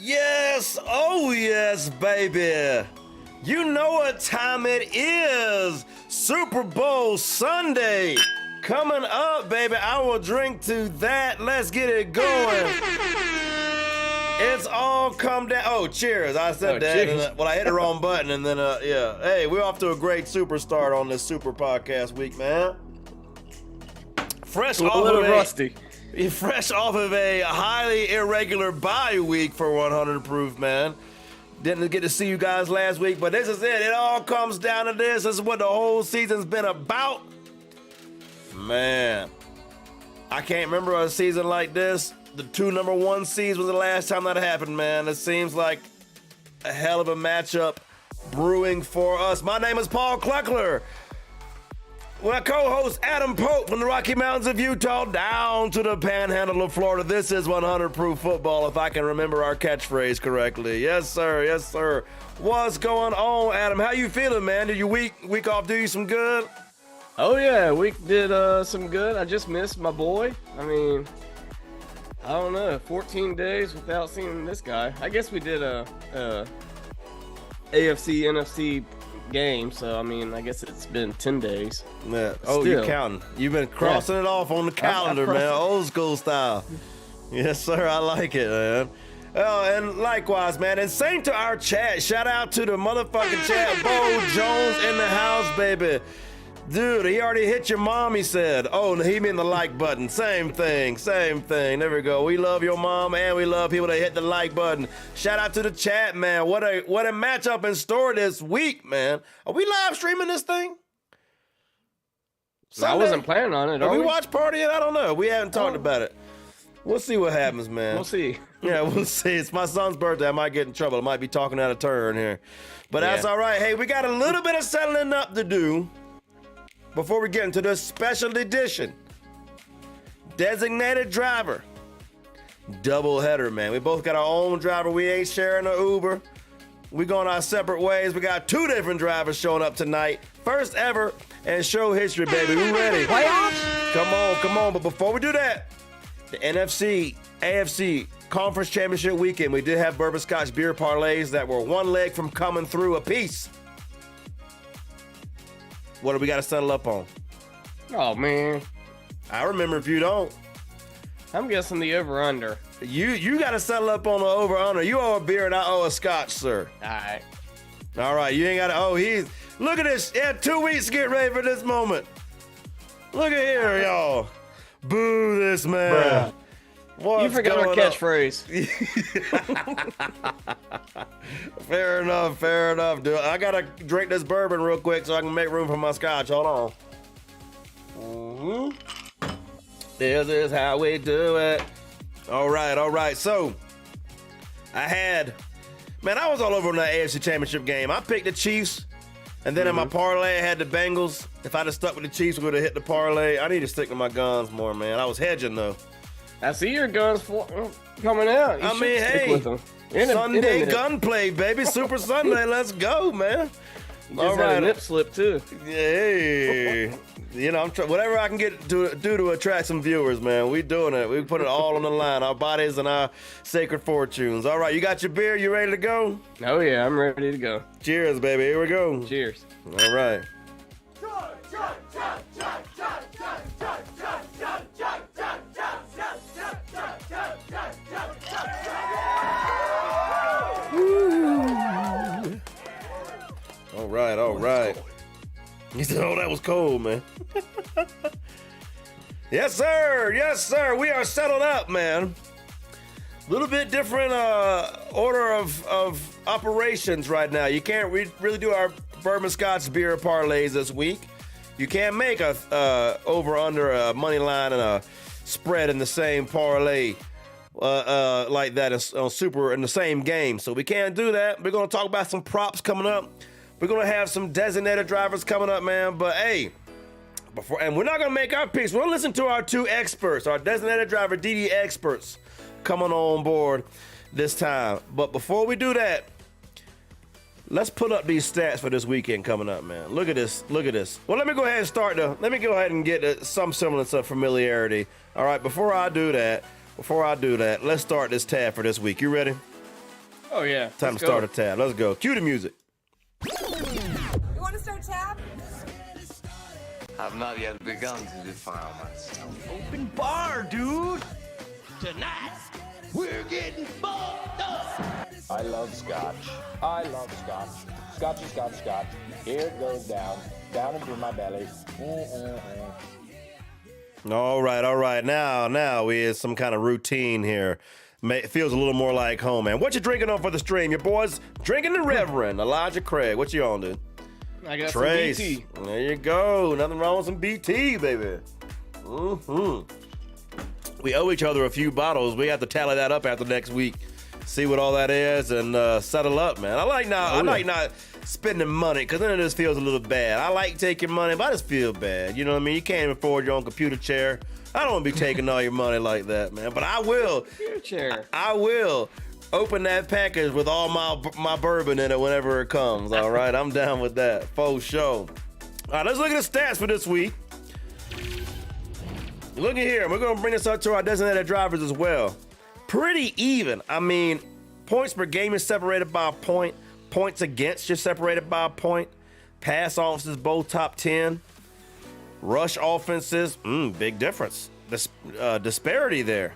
Yes, oh yes, baby. You know what time it is. Super Bowl Sunday. Coming up, baby. I will drink to that. Let's get it going. It's all come down. Oh, cheers. I said that. Cheers. Well, I hit the wrong button and then, yeah. Hey, we're off to a great super start on this super podcast week, man. Fresh off of a highly irregular bye week for 100 Proof, man. Didn't get to see you guys last week, but this is it. It all comes down to this. This is what the whole season's been about. Man, I can't remember a season like this. The 2 number 1 seeds was the last time that happened, man. It seems like a hell of a matchup brewing for us. My name is Paul Kleckler. My co-host Adam Pope from the Rocky Mountains of Utah down to the panhandle of Florida. This is 100 Proof Football, if I can remember our catchphrase correctly. Yes, sir. Yes, sir. What's going on, Adam? How you feeling, man? Did your week off do you some good? Oh, yeah. Week did some good. I just missed my boy. I mean, I don't know. 14 days without seeing this guy. I guess we did a AFC, NFC game, so I mean, I guess it's been 10 days. Yeah. Oh, you're counting. You've been crossing it off on the calendar, man. Old school style. Yes, sir. I like it, man. Oh, and likewise, man. And same to our chat. Shout out to the motherfucking chat. Bo Jones in the house, baby. Dude, he already hit your mom, he said. Oh, he meant the like button. Same thing. There we go. We love your mom and we love people that hit the like button. Shout out to the chat, man. What a matchup in store this week, man. Are we live streaming this thing? I wasn't planning on it. Are we watch party yet? I don't know. We haven't talked about it. We'll see what happens, man. We'll see. Yeah, we'll see. It's my son's birthday. I might get in trouble. I might be talking out of turn here. But that's all right. Hey, we got a little bit of settling up to do before we get into this special edition. Designated driver. Double header, man. We both got our own driver. We ain't sharing an Uber. We going our separate ways. We got 2 different drivers showing up tonight. First ever in show history, baby. We ready? Playoffs? Come on. But before we do that, the NFC, AFC Conference Championship weekend, we did have bourbon scotch beer parlays that were one leg from coming through a piece. What do we got to settle up on? Oh, man. I remember if you don't. I'm guessing the over-under. You got to settle up on the over-under. You owe a beer and I owe a scotch, sir. All right. You ain't got to. Look at this. Yeah, 2 weeks to get ready for this moment. Look at here, y'all. Boo this man. You forgot our catchphrase. Fair enough, dude. I got to drink this bourbon real quick so I can make room for my scotch. Hold on. This is how we do it. All right. So, I was all over on that AFC Championship game. I picked the Chiefs, and then in my parlay, I had the Bengals. If I'd have stuck with the Chiefs, we would have hit the parlay. I need to stick to my guns more, man. I was hedging, though. I see your guns coming out. I mean, hey, Sunday gunplay, baby. Super Sunday. Let's go, man. You just had a nip slip, too. Hey. You know, whatever I can get to do to attract some viewers, man. We doing it. We put it all on the line. Our bodies and our sacred fortunes. All right, you got your beer? You ready to go? Oh, yeah, I'm ready to go. Cheers, baby. Here we go. Cheers. All right. All right. He said, oh, that was cold, man. Yes, sir. We are settled up, man. A little bit different order of operations right now. You can't really do our bourbon scotch beer parlays this week. You can't make a over-under a money line and a spread in the same parlay like that on Super in the same game. So we can't do that. We're going to talk about some props coming up. We're going to have some designated drivers coming up, man. But, hey, and we're not going to make our picks. We're going to listen to our 2 experts, our designated driver DD experts coming on board this time. But before we do that, let's put up these stats for this weekend coming up, man. Look at this. Well, let me go ahead and get some semblance of familiarity. All right, before I do that, let's start this tab for this week. You ready? Oh, yeah. Time to start a tab. Let's go. Cue the music. You want to start tab? I've not yet begun to defile myself. Open bar, dude. Tonight, we're getting fucked up. I love scotch. Scotch. Here it goes down into my belly. All right. Now we have some kind of routine here. It feels a little more like home, man. What you drinking on for the stream? Your boys drinking the Reverend Elijah Craig. What you on, dude? I got Trace. some BT. There you go. Nothing wrong with some BT, baby. We owe each other a few bottles. We have to tally that up after next week. See what all that is and settle up, man. I like not spending money because then it just feels a little bad. I like taking money, but I just feel bad. You know what I mean? You can't even afford your own computer chair. I don't want to be taking all your money like that, man. But I will. Computer chair. I will open that package with all my bourbon in it whenever it comes. All right, I'm down with that. Faux show. All right, let's look at the stats for this week. Look at here. We're going to bring this up to our designated drivers as well. Pretty even. I mean, points per game is separated by a point. Points against, you're separated by a point. Pass offenses, both top 10. Rush offenses, big difference. Disparity there.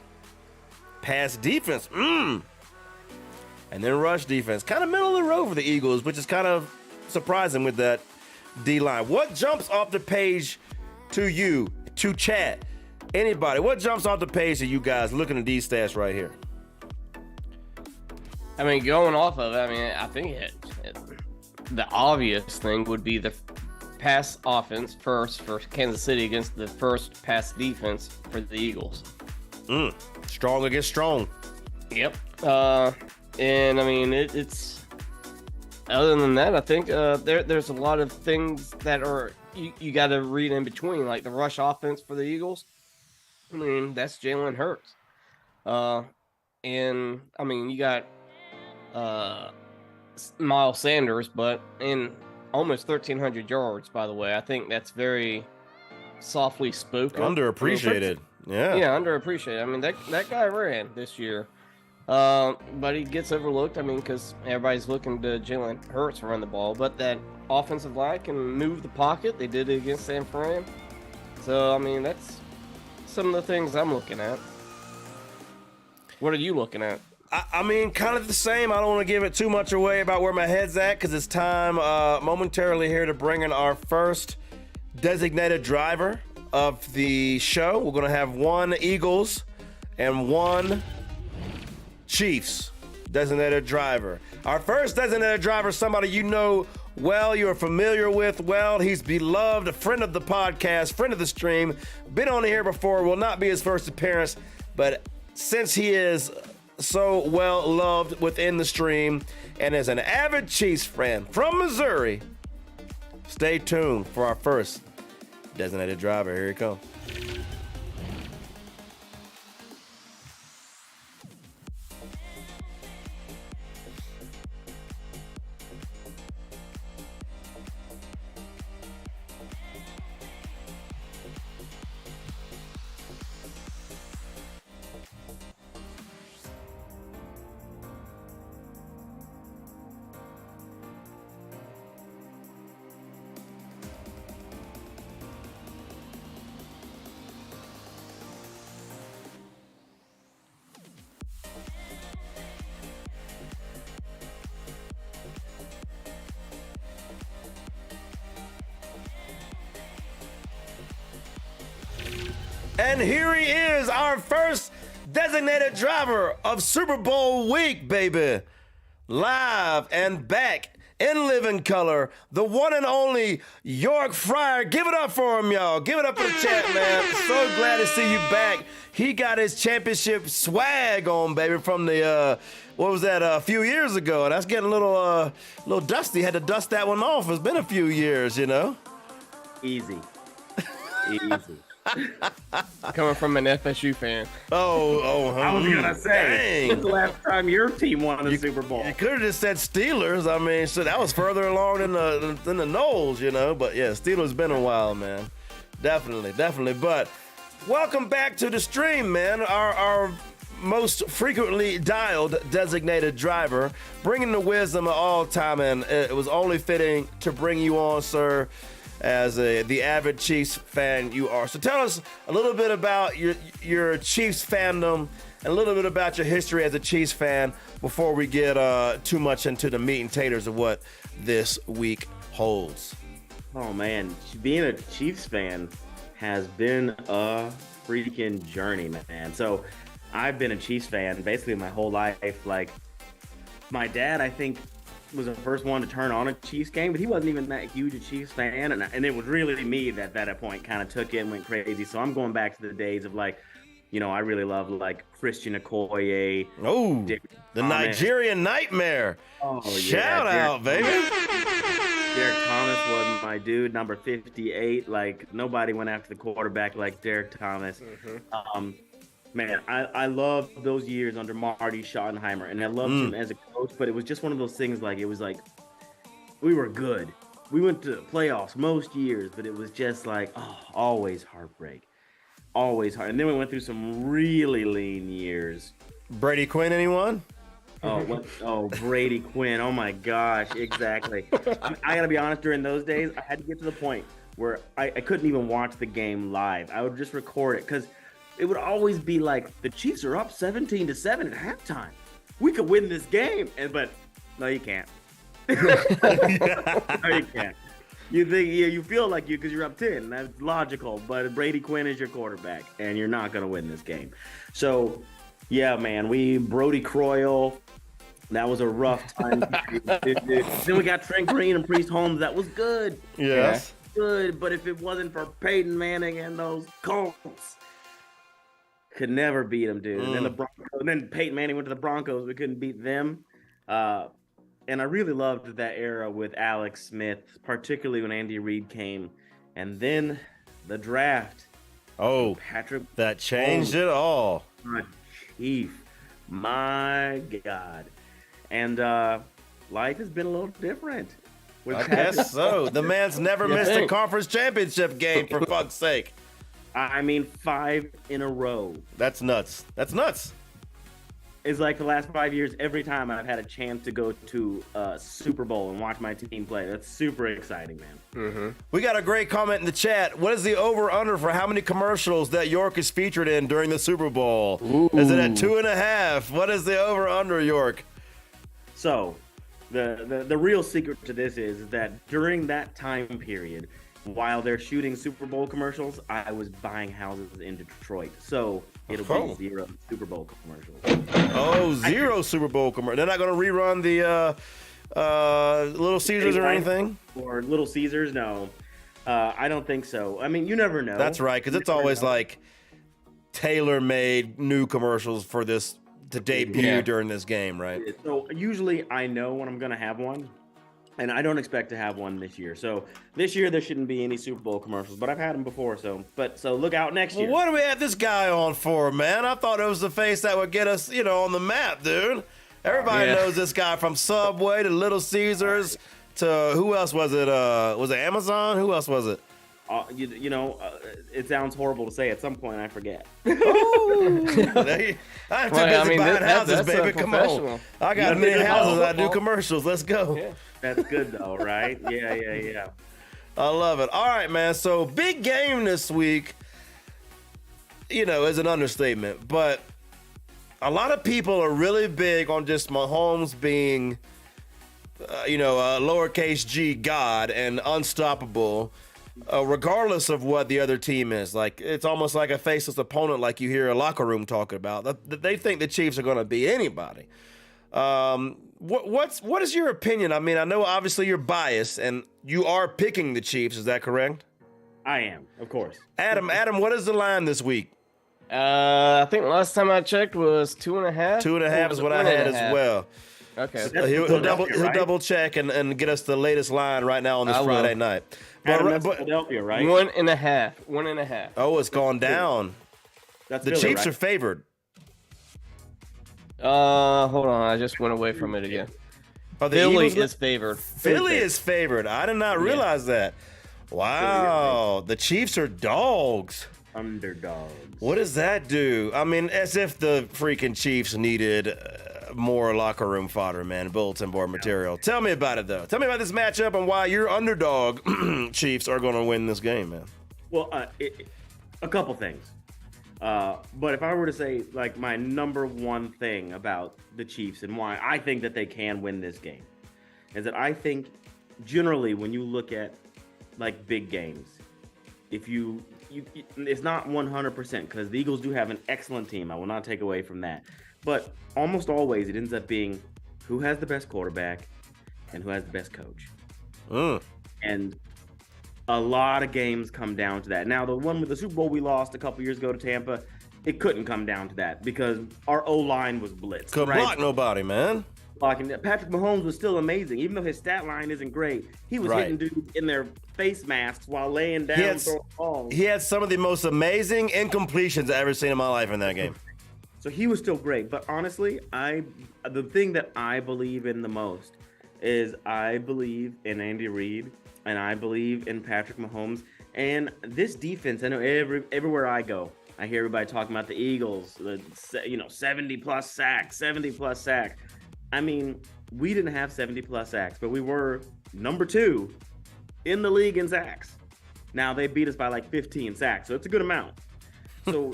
Pass defense, And then rush defense. Kind of middle of the road for the Eagles, which is kind of surprising with that D-line. What jumps off the page to you, to chat? Anybody, what jumps off the page to you guys looking at these stats right here? I mean, going off of it, I think the obvious thing would be the pass offense first for Kansas City against the first pass defense for the Eagles. Strong against strong. Yep. And I mean, it's other than that, I think there's a lot of things that are you got to read in between, like the rush offense for the Eagles. I mean, that's Jalen Hurts. And I mean, you got Miles Sanders, but in almost 1,300 yards, by the way. I think that's very softly spoken. Underappreciated. Yeah, underappreciated. I mean, that guy ran this year. But he gets overlooked, I mean, because everybody's looking to Jalen Hurts run the ball. But that offensive line can move the pocket. They did it against San Fran. So, I mean, that's some of the things I'm looking at. What are you looking at? I mean, kind of the same. I don't want to give it too much away about where my head's at because it's time momentarily here to bring in our first designated driver of the show. We're going to have one Eagles and one Chiefs designated driver. Our first designated driver is somebody you know well, you're familiar with well. He's beloved, a friend of the podcast, friend of the stream, been on here before, will not be his first appearance, but since he is so well loved within the stream and is an avid Chiefs fan from Missouri, stay tuned for our first designated driver. Here he comes. And here he is, our first designated driver of Super Bowl week, baby. Live and back in living color, the one and only York Fryer. Give it up for him, y'all. Give it up for the chat, man. So glad to see you back. He got his championship swag on, baby, from the, what was that, a few years ago. That's getting a little dusty. Had to dust that one off. It's been a few years, you know. Easy. Coming from an FSU fan. I was gonna say, dang. when's the last time your team won a Super Bowl? You could have just said Steelers. I mean, so that was further along than the Knowles, you know. But yeah, Steelers been a while, man. Definitely. But welcome back to the stream, man. Our most frequently dialed designated driver, bringing the wisdom of all time, and it was only fitting to bring you on, sir, as the avid Chiefs fan you are. So tell us a little bit about your Chiefs fandom and a little bit about your history as a Chiefs fan before we get too much into the meat and taters of what this week holds. Oh man, being a Chiefs fan has been a freaking journey, man. So I've been a Chiefs fan basically my whole life. Like, my dad, I think, was the first one to turn on a Chiefs game, but he wasn't even that huge a Chiefs fan, and it was really me that at a point kind of took it and went crazy. So I'm going back to the days of, like, you know, I really love like Christian Okoye. Oh, the Nigerian Nightmare. Oh, shout out, baby. Derek Thomas was my dude, number 58. Like, nobody went after the quarterback like Derek Thomas. Mm-hmm. Man, I love those years under Marty Schottenheimer, and I loved him as a coach, but it was just one of those things, like, it was like, we were good. We went to playoffs most years, but it was just like, always heartbreak. Always hard. And then we went through some really lean years. Brady Quinn, anyone? Brady Quinn. Oh my gosh, exactly. I gotta be honest, during those days, I had to get to the point where I couldn't even watch the game live. I would just record it, because it would always be like, the Chiefs are up 17-7 at halftime. We could win this game. But no, you can't. No, you can't. You think, yeah, you feel like you because you're up 10. That's logical, but Brady Quinn is your quarterback, and you're not going to win this game. So, yeah, man, Brody Croyle. That was a rough time. Then we got Trent Green and Priest Holmes. That was good. Yes. Good, but if it wasn't for Peyton Manning and those Colts, could never beat them, dude. And then the Broncos, and then Peyton Manning went to the Broncos. We couldn't beat them. And I really loved that era with Alex Smith, particularly when Andy Reid came. And then the draft. Oh, Patrick. that changed it all. My chief. My God. And life has been a little different. With I Patrick. guess so. The man's never You missed a think? conference championship game, for fuck's sake. I mean, 5 in a row. That's nuts. That's nuts. It's like the last 5 years, every time I've had a chance to go to a Super Bowl and watch my team play. That's super exciting, man. We got a great comment in the chat. What is the over-under for how many commercials that York is featured in during the Super Bowl? Is it at 2.5? What is the over-under, York? So, the real secret to this is that during that time period, while they're shooting Super Bowl commercials, I was buying houses in Detroit. So it'll be 0 Super Bowl commercials. Oh, 0 Super Bowl commercial. They're not going to rerun the Little Caesars or anything? Or Little Caesars? No. I don't think so. I mean, you never know. That's right, because it's always like tailor-made new commercials for this to debut during this game, right? So usually I know when I'm going to have one. And I don't expect to have one this year. So this year there shouldn't be any Super Bowl commercials, but I've had them before. So look out next year. Well, what do we have this guy on for, man? I thought it was the face that would get us, on the map, dude. Everybody knows this guy from Subway to Little Caesars to who else was it? Was it Amazon? Who else was it? It sounds horrible to say. At some point, I forget. I'm too busy buying houses, baby. Come on. I got many houses. I do commercials. Let's go. Yeah. That's good, though, right? Yeah. I love it. All right, man. So big game this week, is an understatement. But a lot of people are really big on just Mahomes being, a lowercase g God and unstoppable. Regardless of what the other team is. Like, it's almost like a faceless opponent, like you hear a locker room talking about. They think the Chiefs are going to be anybody. What is your opinion? I mean, I know obviously you're biased and you are picking the Chiefs. Is that correct? I am, of course. Adam, what is the line this week? I think last time I checked was 2.5. 2.5 is what I had as well. Okay. So he'll double check and get us the latest line right now on this Friday night. Adam, that's Philadelphia, right? 1.5. 1.5. Oh, it's gone down. That's the Philly, Chiefs right? are favored. Hold on. I just went away from it again. Philly is favored. Philly is favored. I did not realize that. Wow. The Chiefs are dogs. Underdogs. What does that do? I mean, as if the freaking Chiefs needed more locker room fodder, man, bulletin board material. Tell me about it, though. Tell me about this matchup and why your underdog Chiefs are going to win this game, man. Well, a couple things. But if I were to say, like, my number one thing about the Chiefs and why I think that they can win this game is that I think generally when you look at, like, big games, if you it's not 100% because the Eagles do have an excellent team. I will not take away from that. But almost always it ends up being who has the best quarterback and who has the best coach. And a lot of games come down to that. Now, the one with the Super Bowl we lost a couple years ago to Tampa, it couldn't come down to that because our O-line was blitzed. Couldn't block nobody, man. Patrick Mahomes was still amazing. Even though his stat line isn't great, he was hitting dudes in their face masks while laying down throwing balls. He had some of the most amazing incompletions I've ever seen in my life in that game. So he was still great. But honestly, the thing that I believe in the most is I believe in Andy Reid and I believe in Patrick Mahomes. And this defense, I know everywhere I go, I hear everybody talking about the Eagles, 70 plus sacks. I mean, we didn't have 70 plus sacks, but we were number 2 in the league in sacks. Now they beat us by like 15 sacks, so it's a good amount. So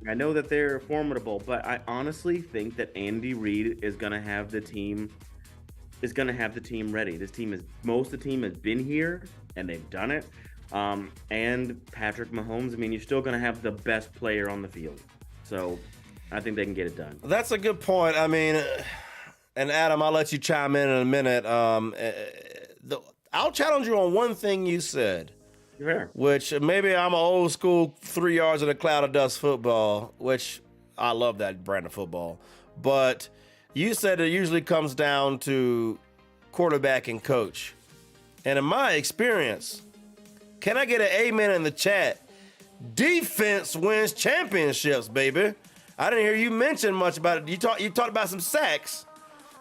I know that they're formidable, but I honestly think that Andy Reid is going to have the team is going to have the team ready. Most of the team has been here and they've done it. And Patrick Mahomes, I mean, you're still going to have the best player on the field. So I think they can get it done. That's a good point. I mean, and Adam, I'll let you chime in a minute. I'll challenge you on one thing you said. Sure. Which maybe I'm an old school 3 yards in a cloud of dust football, which I love that brand of football. But you said it usually comes down to quarterback and coach. And in my experience, can I get an amen in the chat? Defense wins championships, baby. I didn't hear you mention much about it. You talked about some sacks,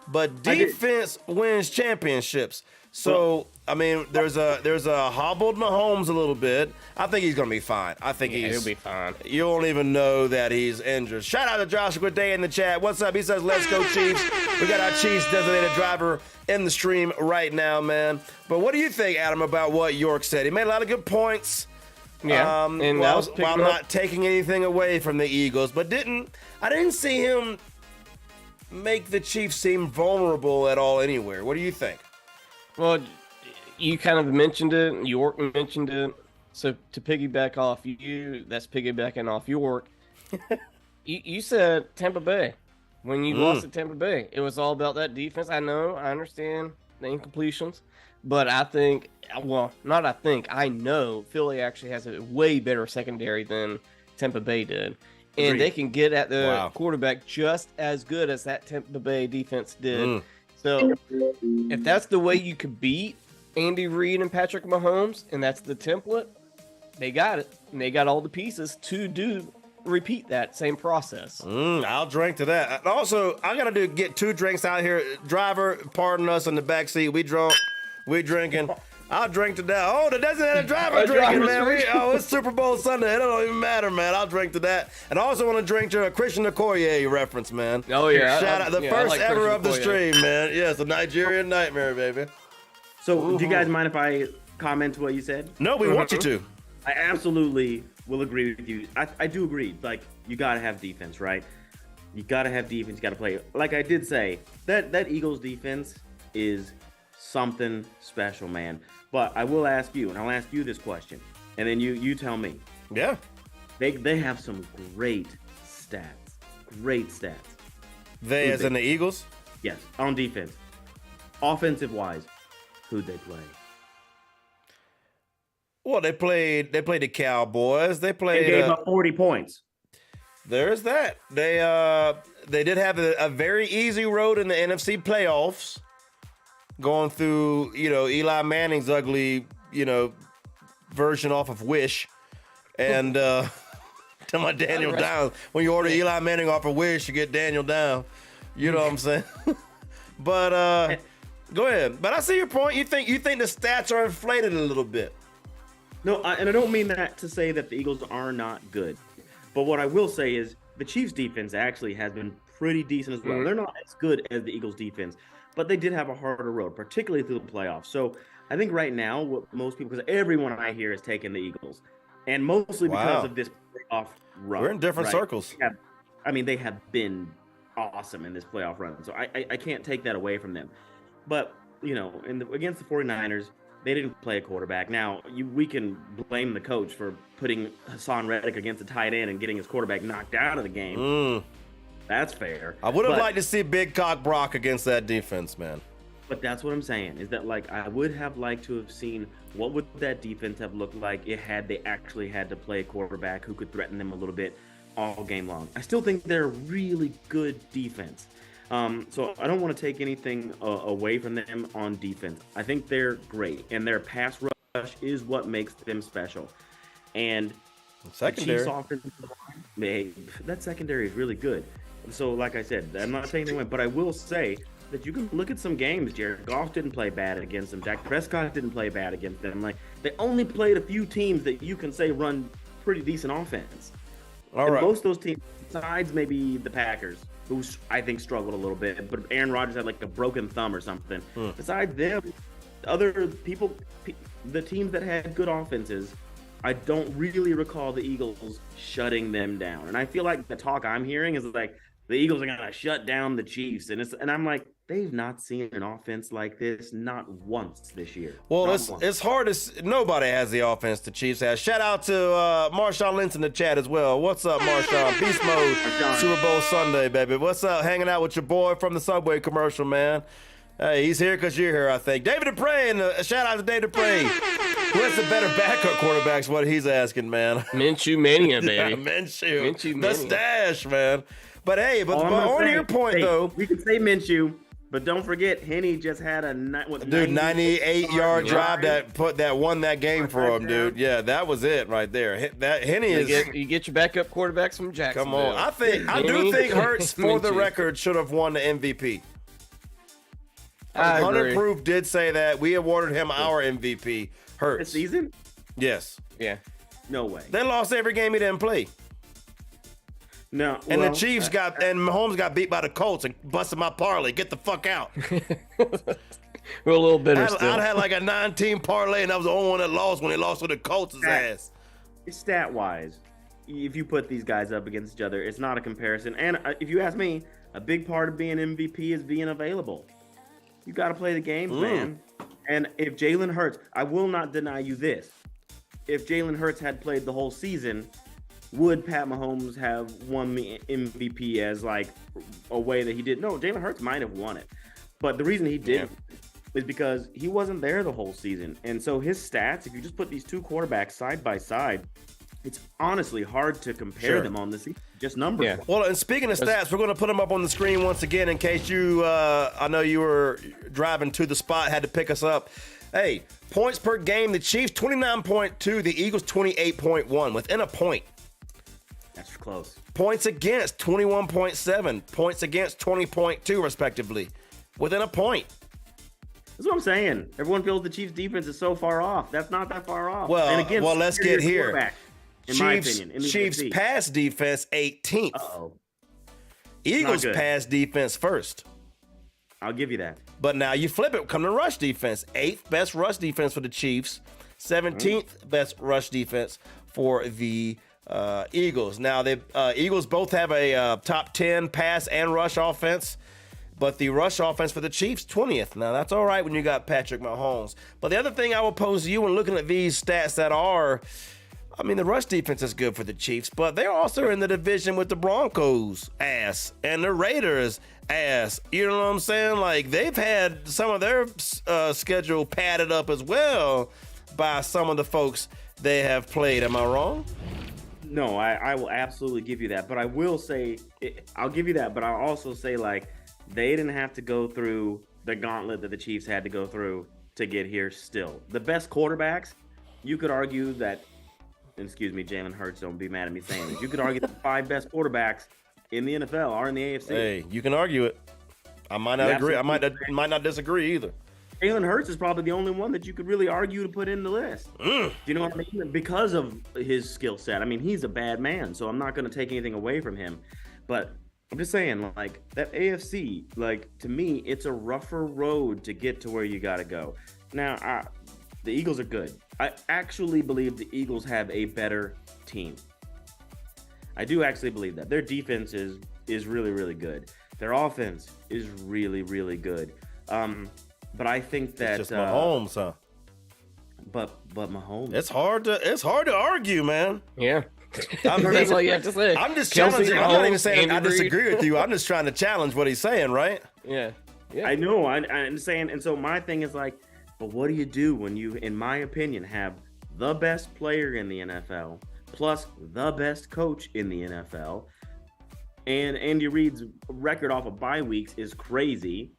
but defense wins championships. So, I mean, there's a hobbled Mahomes a little bit. I think he's gonna be fine. I think he'll be fine. You won't even know that he's injured. Shout out to Joshua Day in the chat. What's up? He says, "Let's go Chiefs." We got our Chiefs designated driver in the stream right now, man. But what do you think, Adam, about what York said? He made a lot of good points. Yeah, and while not taking anything away from the Eagles, but I didn't see him make the Chiefs seem vulnerable at all anywhere. What do you think? Well, you kind of mentioned it. York mentioned it. So to piggyback off you, that's piggybacking off York. you said Tampa Bay. When you lost at Tampa Bay, it was all about that defense. I understand the incompletions. But I know Philly actually has a way better secondary than Tampa Bay did. And Agreed. They can get at the quarterback just as good as that Tampa Bay defense did. So if that's the way you could beat Andy Reid and Patrick Mahomes, and that's the template, they got it. And they got all the pieces to repeat that same process. I'll drink to that. Also, I got to get 2 drinks out here. Driver, pardon us in the back seat. We drinking. I'll drink to that. Oh, the designated driver drinking, man. It's Super Bowl Sunday. It don't even matter, man. I'll drink to that. And I also want to drink to a Christian Okoye reference, man. Oh, yeah. Shout out. The first like ever Christian of the Okoye. stream, man. Yes, the Nigerian Nightmare, baby. So do you guys mind if I comment to what you said? No, we want you to. I absolutely will agree with you. I do agree. Like, you got to have defense, right? You got to have defense. You got to play. Like I did say, that Eagles defense is something special, man. But I will ask you, and I'll ask you this question, and then you tell me. Yeah. They have some great stats. Great stats. They, as in the Eagles? Yes, on defense. Offensive-wise, who'd they play? Well, they played the Cowboys. They They played. gave up 40 points. There's that. They did have a very easy road in the NFC playoffs, going through Eli Manning's ugly version off of Wish, and to my Daniel Downs. When you order Eli Manning off of Wish, you get Daniel Down. You know what I'm saying? But go ahead. But I see your point. You think the stats are inflated a little bit. No, and I don't mean that to say that the Eagles are not good. But what I will say is the Chiefs' defense actually has been pretty decent as well. They're not as good as the Eagles' defense, but they did have a harder road, particularly through the playoffs. So I think right now, what most people, because everyone I hear is taking the Eagles, and mostly because of this playoff run. We're in different circles. They have been awesome in this playoff run. So I can't take that away from them. But, against the 49ers, they didn't play a quarterback. Now, we can blame the coach for putting Hassan Reddick against a tight end and getting his quarterback knocked out of the game. That's fair. I would have liked to see Big Cock Brock against that defense, man. But that's what I'm saying, is that, I would have liked to have seen what would that defense have looked like they actually had to play a quarterback who could threaten them a little bit all game long. I still think they're a really good defense. So I don't want to take anything away from them on defense. I think they're great, and their pass rush is what makes them special. And secondary, that secondary is really good. So, like I said, I'm not taking anything away, but I will say that you can look at some games. Jared Goff didn't play bad against them. Dak Prescott didn't play bad against them. They only played a few teams that you can say run pretty decent offense. All right. Most of those teams, besides maybe the Packers, who I think struggled a little bit, but Aaron Rodgers had a broken thumb or something. Besides them, other people, the teams that had good offenses, I don't really recall the Eagles shutting them down. And I feel like the talk I'm hearing is the Eagles are going to shut down the Chiefs. And I'm like, they've not seen an offense like this not once this year. Well, Not once. it's hard to. Nobody has the offense the Chiefs have. Shout out to Marshawn Lynch in the chat as well. What's up, Marshawn? Beast mode, Super Bowl Sunday, baby. What's up? Hanging out with your boy from the Subway commercial, man. Hey, he's here because you're here, I think. David Dupre, and shout out to David Dupre. Who has the better backup quarterbacks? What he's asking, man. Minshew Mania, Yeah, baby. Minshew. Minshew The Mania. stash, man. But hey, but All I'm on gonna say- your point, hey, though, we can say Minshew, but don't forget, Henny just had a 98-yard drive that won that game for him, dude. Yeah, that was it right there. That Henny is. You get your backup quarterbacks from Jacksonville. Come on, I do think Hurts, for the record, should have won the MVP. I Hunter agree. Proof did say that we awarded him our MVP. Hurts. This season? Yes, Yeah. No way. they lost every game he didn't play, No. and well, the Chiefs and Mahomes got beat by the Colts and busted my parlay. Get the fuck out. We're a little bitter I'd still. had like a 9-team parlay, and I was the only one that lost when they lost to the Colts' ass. Stat wise, if you put these guys up against each other, it's not a comparison. And if you ask me, a big part of being MVP is being available. You got to play the games, man. And if Jalen Hurts, I will not deny you this. If Jalen Hurts had played the whole season, would Pat Mahomes have won the MVP as like a way that he did? No, Jalen Hurts might have won it. But the reason he didn't is because he wasn't there the whole season. And so his stats, if you just put these two quarterbacks side by side, it's honestly hard to compare them on the season. Just numbers. Yeah. Well, and speaking of stats, we're going to put them up on the screen once again in case you, I know you were driving to the spot, had to pick us up. Hey, points per game, the Chiefs 29.2, the Eagles 28.1, within a point. That's close. Points against 21.7, points against 20.2, respectively, within a point. That's what I'm saying. Everyone feels the Chiefs' defense is so far off. That's not that far off. Well, and again, let's superior get here. quarterback, in my opinion. In the Chiefs NFC. pass defense 18th. Uh-oh. Eagles good. pass defense first. I'll give you that. But now you flip it, come to rush defense. 8th best rush defense for the Chiefs. 17th best rush defense for the Eagles. Now, the Eagles both have a top 10 pass and rush offense, but the rush offense for the Chiefs, 20th. Now, that's all right when you got Patrick Mahomes. But the other thing I will pose to you when looking at these stats that are, I mean, the rush defense is good for the Chiefs, but they're also in the division with the Broncos ass and the Raiders ass. You know what I'm saying? Like, they've had some of their schedule padded up as well by some of the folks they have played. Am I wrong? No, I will absolutely give you that. But I will say, I'll give you that. But I'll also say, like, they didn't have to go through the gauntlet that the Chiefs had to go through to get here still. The best quarterbacks, you could argue that, excuse me, Jalen Hurts, don't be mad at me saying this. You could argue the 5 best quarterbacks in the NFL are in the AFC. Hey, you can argue it. I might not agree. I might not disagree either. Jalen Hurts is probably the only one that you could really argue to put in the list. Do you know what I mean? Because of his skill set. I mean, he's a bad man, so I'm not going to take anything away from him. But I'm just saying, like, that AFC, like, to me, it's a rougher road to get to where you got to go. Now, the Eagles are good. I actually believe the Eagles have a better team. I do actually believe that. Their defense is really, really good. Their offense is really, really good. But I think that It's just Mahomes, huh? But Mahomes. It's hard to argue, man. Yeah. I mean, That's all you have to say. I'm just Kelsey, challenging. I'm not even Mahomes, saying I Andy Reid. disagree with you. I'm just trying to challenge what he's saying, right? Yeah. Yeah. I know. I'm saying, and so my thing is like, but what do you do when you, in my opinion, have the best player in the NFL plus the best coach in the NFL, and Andy Reid's record off of bye weeks is crazy.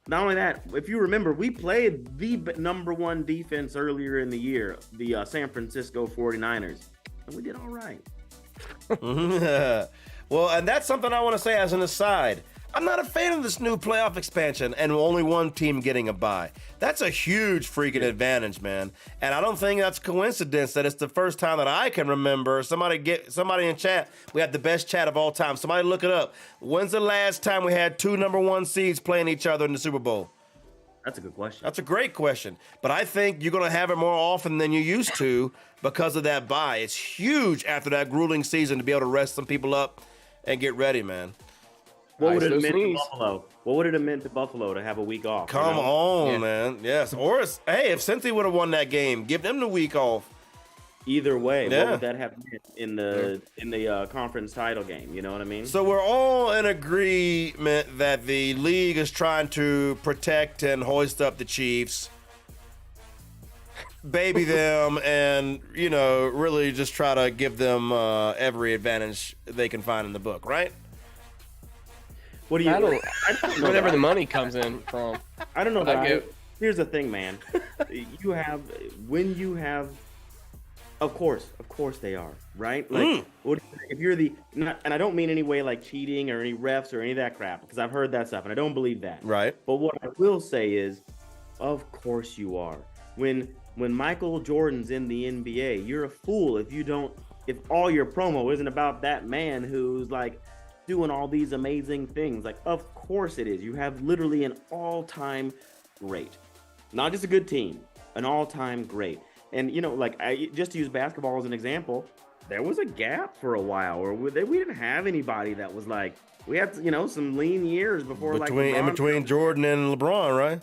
Not only that, if you remember, we played the number 1 defense earlier in the year, the San Francisco 49ers, and we did all right. Well, and that's something I want to say as an aside. I'm not a fan of this new playoff expansion and only one team getting a bye. That's a huge freaking advantage, man. And I don't think that's coincidence that it's the first time that I can remember. Somebody in chat. We had the best chat of all time. Somebody look it up. When's the last time we had 2 number 1 seeds playing each other in the Super Bowl? That's a good question. That's a great question. But I think you're going to have it more often than you used to because of that bye. It's huge after that grueling season to be able to rest some people up and get ready, man. What would Ice it have those meant to knees. Buffalo? What would it have meant to Buffalo to have a week off? Come you know? on, Yeah. man. Yes. Or hey, if Cincy would have won that game, give them the week off. Either way, Yeah. what would that have meant in the conference title game? You know what I mean? So we're all in agreement that the league is trying to protect and hoist up the Chiefs, baby them, and really just try to give them every advantage they can find in the book, right? What do you? I don't. I don't know Whatever that. the money comes in from. I don't know that. I get- Here's the thing, man. When you have, of course they are, right? Like, if you're and I don't mean any way like cheating or any refs or any of that crap, because I've heard that stuff and I don't believe that. Right. But what I will say is, of course you are. When Michael Jordan's in the NBA, you're a fool if all your promo isn't about that man who's like doing all these amazing things. Like, of course it is. You have literally an all-time great. Not just a good team, an all-time great. And, just to use basketball as an example, there was a gap for a while where we didn't have anybody that was like, we had, some lean years before In between Jordan and LeBron, right?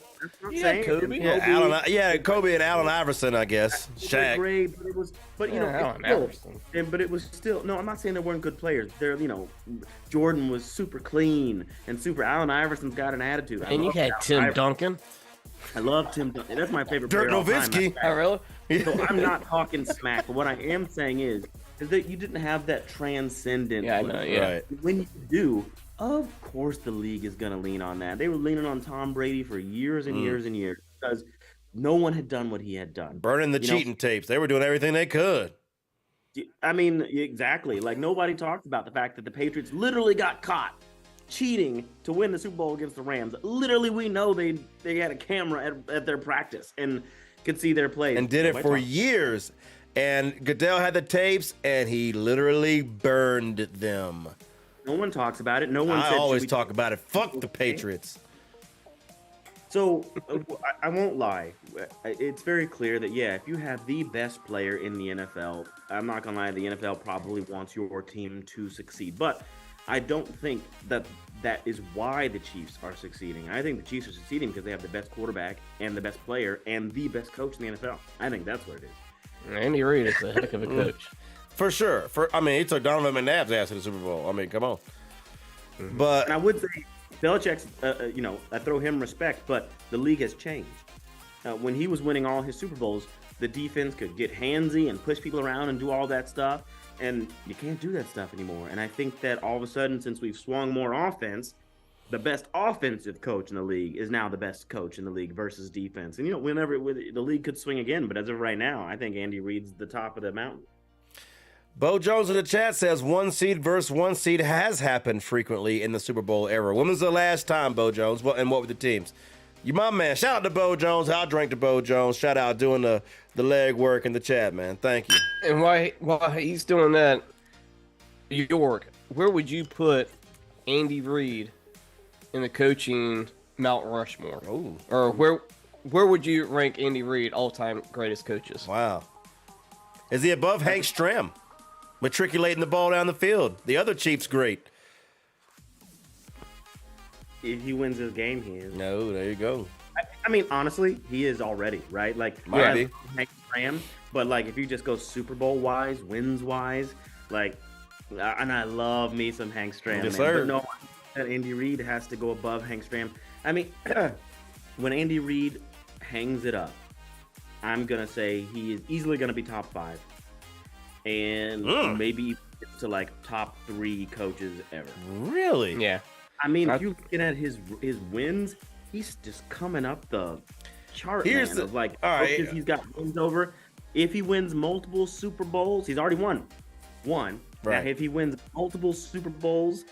Yeah, Kobe. Yeah, Kobe and Allen Iverson, I guess. Shaq. Great, but Allen it's still, but it was still. No, I'm not saying they weren't good players. They're, Jordan was super clean and super. Allen Iverson's got an attitude. And you had Tim Duncan. I love Tim Duncan. That's my favorite Dirk player of all time. Nowitzki. Oh, really? So I'm not talking smack, but what I am saying is that you didn't have that transcendent. Yeah, I know. Yeah. Right. When you do, of course the league is going to lean on that. They were leaning on Tom Brady for years and years and years because no one had done what he had done. Burning the cheating tapes. They were doing everything they could. I mean, exactly. Like, nobody talked about the fact that the Patriots literally got caught cheating to win the Super Bowl against the Rams. Literally, we know they had a camera at their practice and could see their plays. And did it for years. And Goodell had the tapes, and he literally burned them. No one talks about it. No one. I said, always "Should we talk about it. Fuck the Patriots. So I won't lie. It's very clear that, yeah, if you have the best player in the NFL, I'm not going to lie, the NFL probably wants your team to succeed. But I don't think that is why the Chiefs are succeeding. I think the Chiefs are succeeding because they have the best quarterback and the best player and the best coach in the NFL. I think that's what it is. Andy Reid is a heck of a coach. For sure. He took Donovan McNabb's ass to the Super Bowl. I mean, come on. But And I would say Belichick's, I throw him respect, but the league has changed. When he was winning all his Super Bowls, the defense could get handsy and push people around and do all that stuff. And you can't do that stuff anymore. And I think that all of a sudden, since we've swung more offense, the best offensive coach in the league is now the best coach in the league versus defense. And, whenever the league could swing again, but as of right now, I think Andy Reid's the top of the mountain. Bo Jones in the chat says 1 seed versus 1 seed has happened frequently in the Super Bowl era. When was the last time, Bo Jones? And what were the teams? You my man. Shout out to Bo Jones. I'll drink to Bo Jones. Shout out doing the leg work in the chat, man. Thank you. And while he's doing that, York, where would you put Andy Reid in the coaching Mount Rushmore? Ooh. Or where would you rank Andy Reid all-time greatest coaches? Wow. Is he above Hank Stram? Matriculating the ball down the field. The other Chiefs great. If he wins his game, he is. No, there you go. I mean, honestly, he is already, right? Like, Might be. Hank Graham, but like, if you just go Super Bowl wise, wins wise, like, and I love me some Hank Stram, Yes, man. sir. But no, that Andy Reid has to go above Hank Stram. I mean, when Andy Reid hangs it up, I'm gonna say he is easily gonna be top 5, and maybe to like top 3 coaches ever. Really? Yeah. I mean, if you're looking at his wins, he's just coming up the chart, Here's man, the- of like all right. coaches he's got wins over. If he wins multiple Super Bowls, he's already won one. Right. Now, if he wins multiple Super Bowls,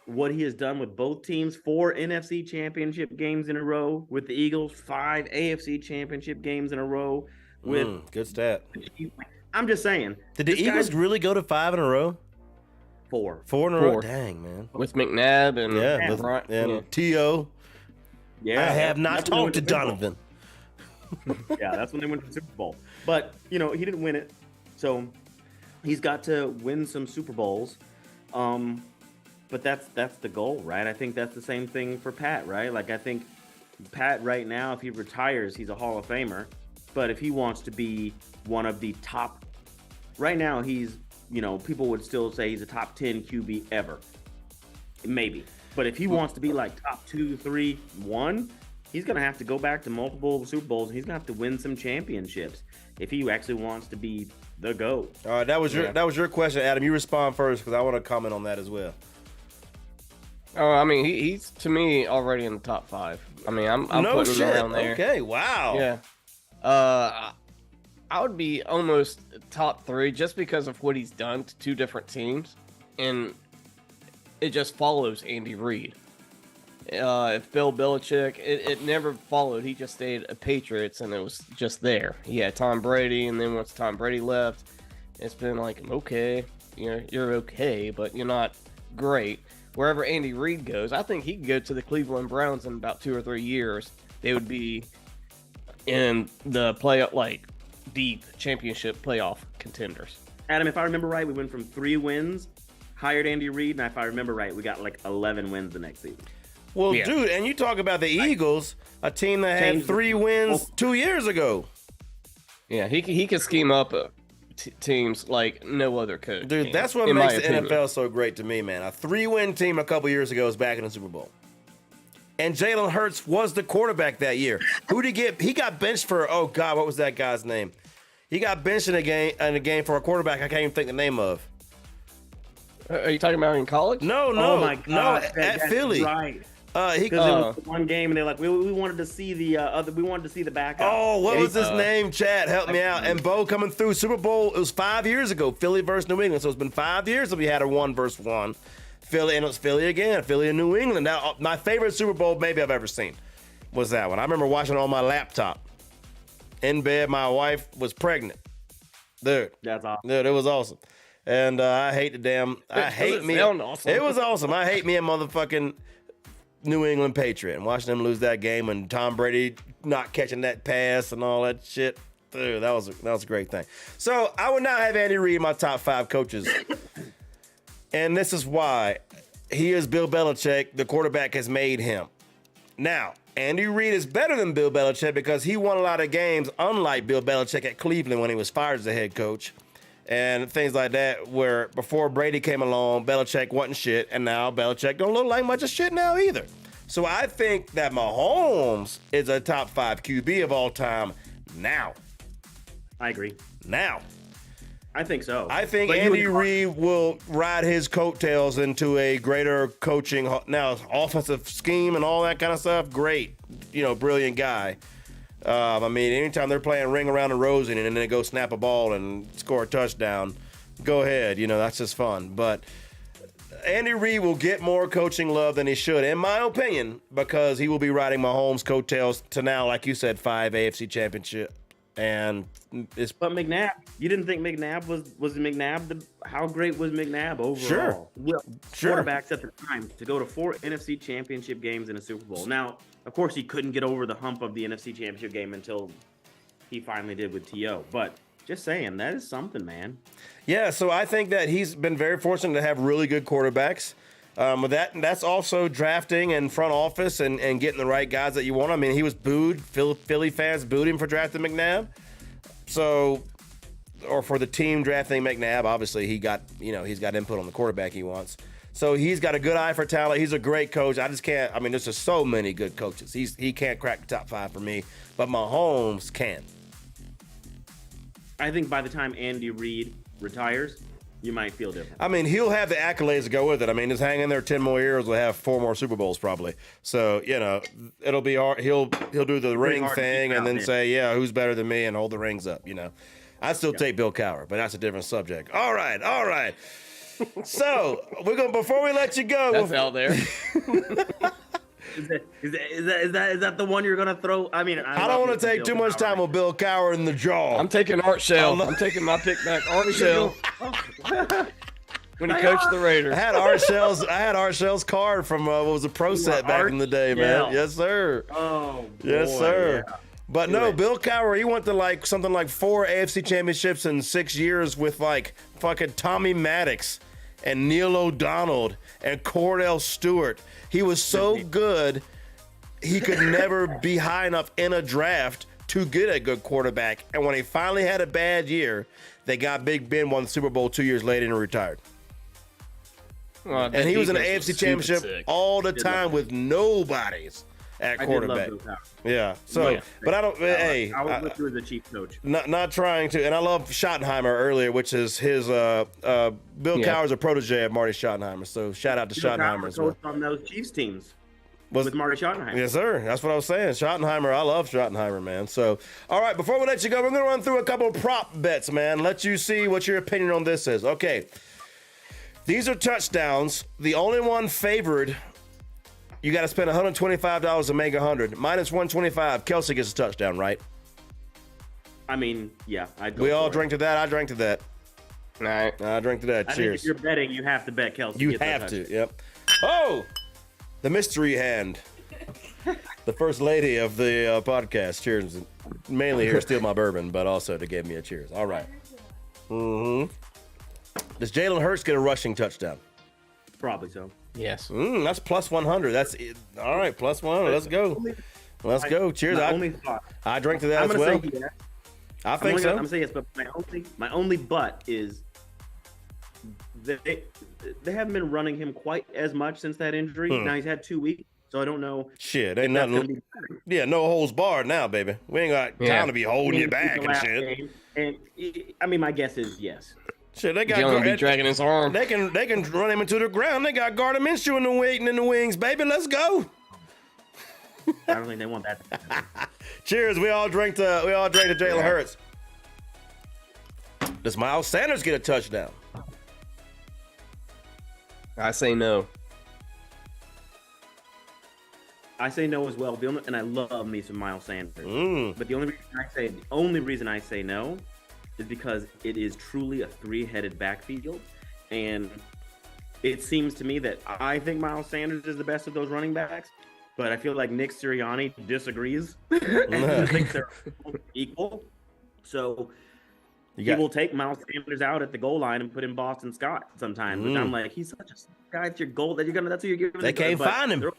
what he has done with both teams, 4 NFC championship games in a row with the Eagles, 5 AFC championship games in a row with good stat. I'm just saying. Did the this Eagles guy's really go to 5 in a row? 4. 4 in a row? Four. Dang, man. With McNabb and Yeah, with, Bryant. and T.O. Yeah, I have not that's when they talked to went the Super Bowl. Donovan. Yeah, that's when they went to the Super Bowl. But, he didn't win it. So he's got to win some Super Bowls. but that's the goal, right? I think that's the same thing for Pat, right? Like I think Pat right now, if he retires, he's a Hall of Famer. But if he wants to be one of the top, right now he's, people would still say he's a top 10 QB ever, maybe. But if he wants to be like top 2, 3, 1, he's gonna have to go back to multiple Super Bowls, and he's gonna have to win some championships if he actually wants to be the GOAT. All right, that was your question, Adam. You respond first because I want to comment on that as well. Oh, I mean, he's to me already in the top 5. I mean, I'm putting him around there. Okay, wow. Yeah. I would be almost top 3 just because of what he's done to 2 different teams, and it just follows Andy Reid. If Bill Belichick, it never followed. He just stayed a Patriots, and it was just there. He had Tom Brady, and then once Tom Brady left, it's been like, okay, you're okay, but you're not great. Wherever Andy Reid goes, I think he could go to the Cleveland Browns in about 2 or 3 years. They would be in the deep championship playoff contenders. Adam, if I remember right, we went from 3 wins, hired Andy Reid, and if I remember right, we got like 11 wins the next season. Well, Yeah. dude, and you talk about the Eagles, a team that had Changed 3 wins 2 years ago. Yeah, he can scheme up teams like no other coach. Dude, can, that's what in makes my the opinion. NFL so great to me, man. A 3-win team a couple years ago is back in the Super Bowl. And Jalen Hurts was the quarterback that year. Who did he get? He got benched for, oh, God, what was that guy's name? He got benched in a game for a quarterback I can't even think the name of. Are you talking about in college? No, Oh my God, no, that's at Philly. right? He Because it was one game, and they're like, we wanted to see the we wanted to see the backup. Oh, what And was his name? Chad, help me out. And Bo coming through Super Bowl. It was 5 years ago. Philly versus New England. So it's been 5 years that we had a 1-versus-1. Philly, and it was Philly again. Philly and New England. Now, my favorite Super Bowl maybe I've ever seen was that one. I remember watching it on my laptop. In bed, my wife was pregnant. Dude, That's awesome. dude, it was awesome. And I hate the damn. I hate me. sound awesome. It was awesome. I hate me a motherfucking New England Patriot and watching them lose that game and Tom Brady not catching that pass and all that shit. Dude, that was a great thing. So I would not have Andy Reid in my top 5 coaches. And this is why. He is Bill Belichick. The quarterback has made him. Now, Andy Reid is better than Bill Belichick because he won a lot of games, unlike Bill Belichick at Cleveland when he was fired as the head coach. And things like that, where before Brady came along, Belichick wasn't shit, and now Belichick don't look like much of shit now either. So I think that Mahomes is a top 5 QB of all time now. I agree. Now. I think so. I think But Andy Reid will ride his coattails into a greater coaching. Now, offensive scheme and all that kind of stuff, great. Brilliant guy. I mean, anytime they're playing ring around the rosy and then they go snap a ball and score a touchdown, go ahead. That's just fun. But Andy Reid will get more coaching love than he should, in my opinion, because he will be riding Mahomes' coattails to now, like you said, 5 AFC championship. And it's But McNabb, you didn't think McNabb was McNabb? How great was McNabb overall? Sure. Quarterbacks at the time to go to 4 NFC championship games in a Super Bowl. Now, of course, he couldn't get over the hump of the NFC championship game until he finally did with T.O. But just saying, that is something, man. Yeah, so I think that he's been very fortunate to have really good quarterbacks. That's also drafting and front office and getting the right guys that you want. I mean, he was booed. Philly fans booed him for drafting McNabb. So, or for the team drafting McNabb, obviously he's got input on the quarterback he wants. So he's got a good eye for talent. He's a great coach. I just can't. I mean, there's just so many good coaches. He can't crack the top 5 for me, but Mahomes can. I think by the time Andy Reid retires, you might feel different. I mean, he'll have the accolades to go with it. I mean, just hang in there 10 more years, we'll have 4 more Super Bowls probably. So, it'll be hard. He'll do the ring hard to thing keep and then out, say, yeah, who's better than me and hold the rings up, I'd still take Bill Cowher, but that's a different subject. All right. So, before we let you go. That's out there. Is that the one you're gonna throw? I mean, I don't want to take too much time with Bill Cowher in the jaw. I'm taking Art Shell. I'm taking my pick back. Art Shell. When he coached the Raiders. I had Art Shell's card from what was a Pro Set back in the day, man. Shell. Yes, sir. Oh, Yes, boy, sir. yeah. But Do no, it. Bill Cowher, he went to something like 4 AFC championships in 6 years with fucking Tommy Maddox and Neil O'Donnell and Cordell Stewart. He was so good, he could never be high enough in a draft to get a good quarterback. And when he finally had a bad year, they got Big Ben, won the Super Bowl 2 years later and retired. Well, And he was in the defense AFC super Championship sick. all the time with nobodies at quarterback. Yeah. So, Yeah. but I don't. Hey, I was with you as a chief coach. not trying to. And I love Schottenheimer earlier, which is his. Bill Cowher's a protege of Marty Schottenheimer. So shout out to Schottenheimer as well. Coached on those Chiefs teams Was- with Marty Schottenheimer. Yes, sir. That's what I was saying. Schottenheimer. I love Schottenheimer, man. So, all right. Before we let you go, we're gonna run through a couple of prop bets, man. Let you see what your opinion on this is. Okay. These are touchdowns. The only one favored, you got to spend $125 to make 100. Minus 125. Kelsey gets a touchdown, right? I mean, yeah. We all drank to that. I drank to that. All right. I drank to that. I think Cheers. if you're betting, you have to bet Kelsey. You gets that have to. touchdown. Yep. Oh, the mystery hand. The first lady of the podcast. Cheers. Mainly here to steal my bourbon, but also to give me a cheers. All right. Mm-hmm. Does Jalen Hurts get a rushing touchdown? Probably so. Yes. That's plus 100. That's it. All right. Plus 100. Let's go. Let's go. Cheers. My only thought. I drank to that I'm as gonna well. say yes. I think so. I'm gonna say yes, but my only but is they haven't been running him quite as much since that injury. Now he's had 2 weeks, so I don't know. Shit, ain't if that's gonna nothing. be better. Yeah, no holds barred now, baby. We ain't got Yeah. time to be holding you back The and last shit. game, and I mean, my guess is yes. Shit, they got Jalen be dragging his arm. They can run him into the ground. They got Gardner Minshew in the waiting in the wings, baby. Let's go. I don't think they want that. to happen. Cheers. We all drank to Jalen Hurts. Does Miles Sanders get a touchdown? I say no. I say no as well. And I love me some Miles Sanders. Mm. But the only reason I say no is because it is truly a three-headed backfield, and it seems to me that I think Miles Sanders is the best of those running backs, but I feel like Nick Sirianni disagrees and thinks they're equal. So he will take Miles Sanders out at the goal line and put in Boston Scott sometimes, which I'm like, he's such a guy. It's your goal that that's who you're giving. They can't find him.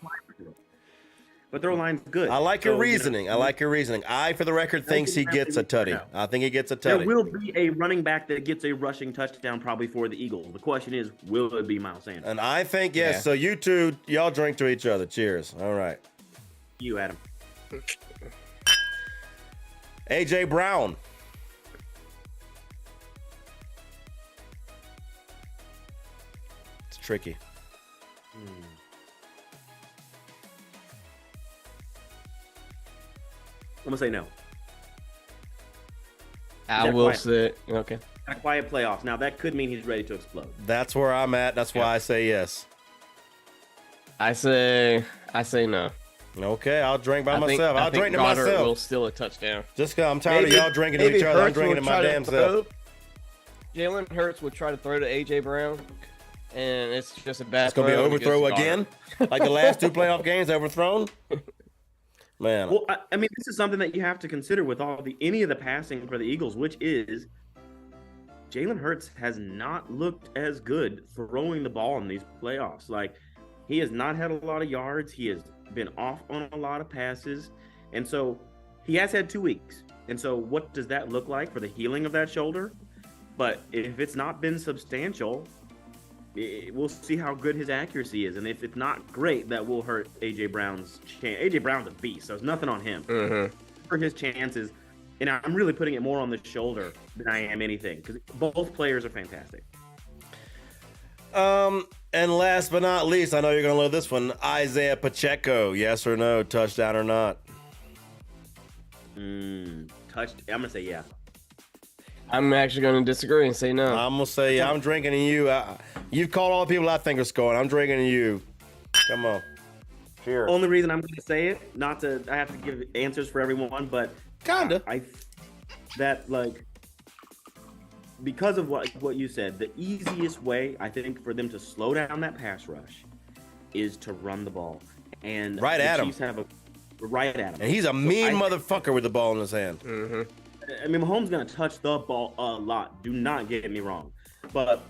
But their line's good. I like your So, you know, reasoning. I, for the record, thinks he gets a tutty. I think he gets a tutty. There will be a running back that gets a rushing touchdown probably for the Eagles. The question is, will it be Miles Sanders? And I think, yes. Yeah. So you two, y'all drink to each other. Cheers. All right. You, Adam. A.J. Brown. It's tricky. I'm gonna say no. I that will quiet? say okay. A quiet playoffs. Now that could mean he's ready to explode. That's where I'm at. That's why I say yes. I say no. Okay, I'll drink by I think- myself. I I'll think drink to Goddard myself. will steal a touchdown. Just because I'm tired Maybe- of y'all drinking to maybe each other, I'm Hurts drinking will to my try damn self. Jalen Hurts would try to throw to AJ Brown, and it's just a bad. It's going to be throw an and it gets overthrow Goddard. again? Like the last two playoff games overthrown? Man. Well, I mean, this is something that you have to consider with any of the passing for the Eagles, which is Jalen Hurts has not looked as good throwing the ball in these playoffs. Like, he has not had a lot of yards. He has been off on a lot of passes. And so he has had 2 weeks. And so what does that look like for the healing of that shoulder? But if it's not been substantial, we'll see how good his accuracy is. And if it's not great, that will hurt A.J. Brown's chance. A.J. Brown's a beast, so there's nothing on him. For his chances, and I'm really putting it more on the shoulder than I am anything, because both players are fantastic. And last but not least, I know you're going to love this one. Isaiah Pacheco, yes or no, touchdown or not? I'm going to say yeah. I'm actually going to disagree and say no. I'm going to say I'm drinking to you. You've called all the people I think are scoring. I'm drinking to you. Come on. Cheers. Only reason I'm going to say it, I have to give answers for everyone, but Kinda. Because of what you said, the easiest way I think for them to slow down that pass rush is to run the ball. And Right the at him. Chiefs have right at him. And he's a mean motherfucker with the ball in his hand. I mean, Mahomes going to touch the ball a lot. Do not get me wrong. But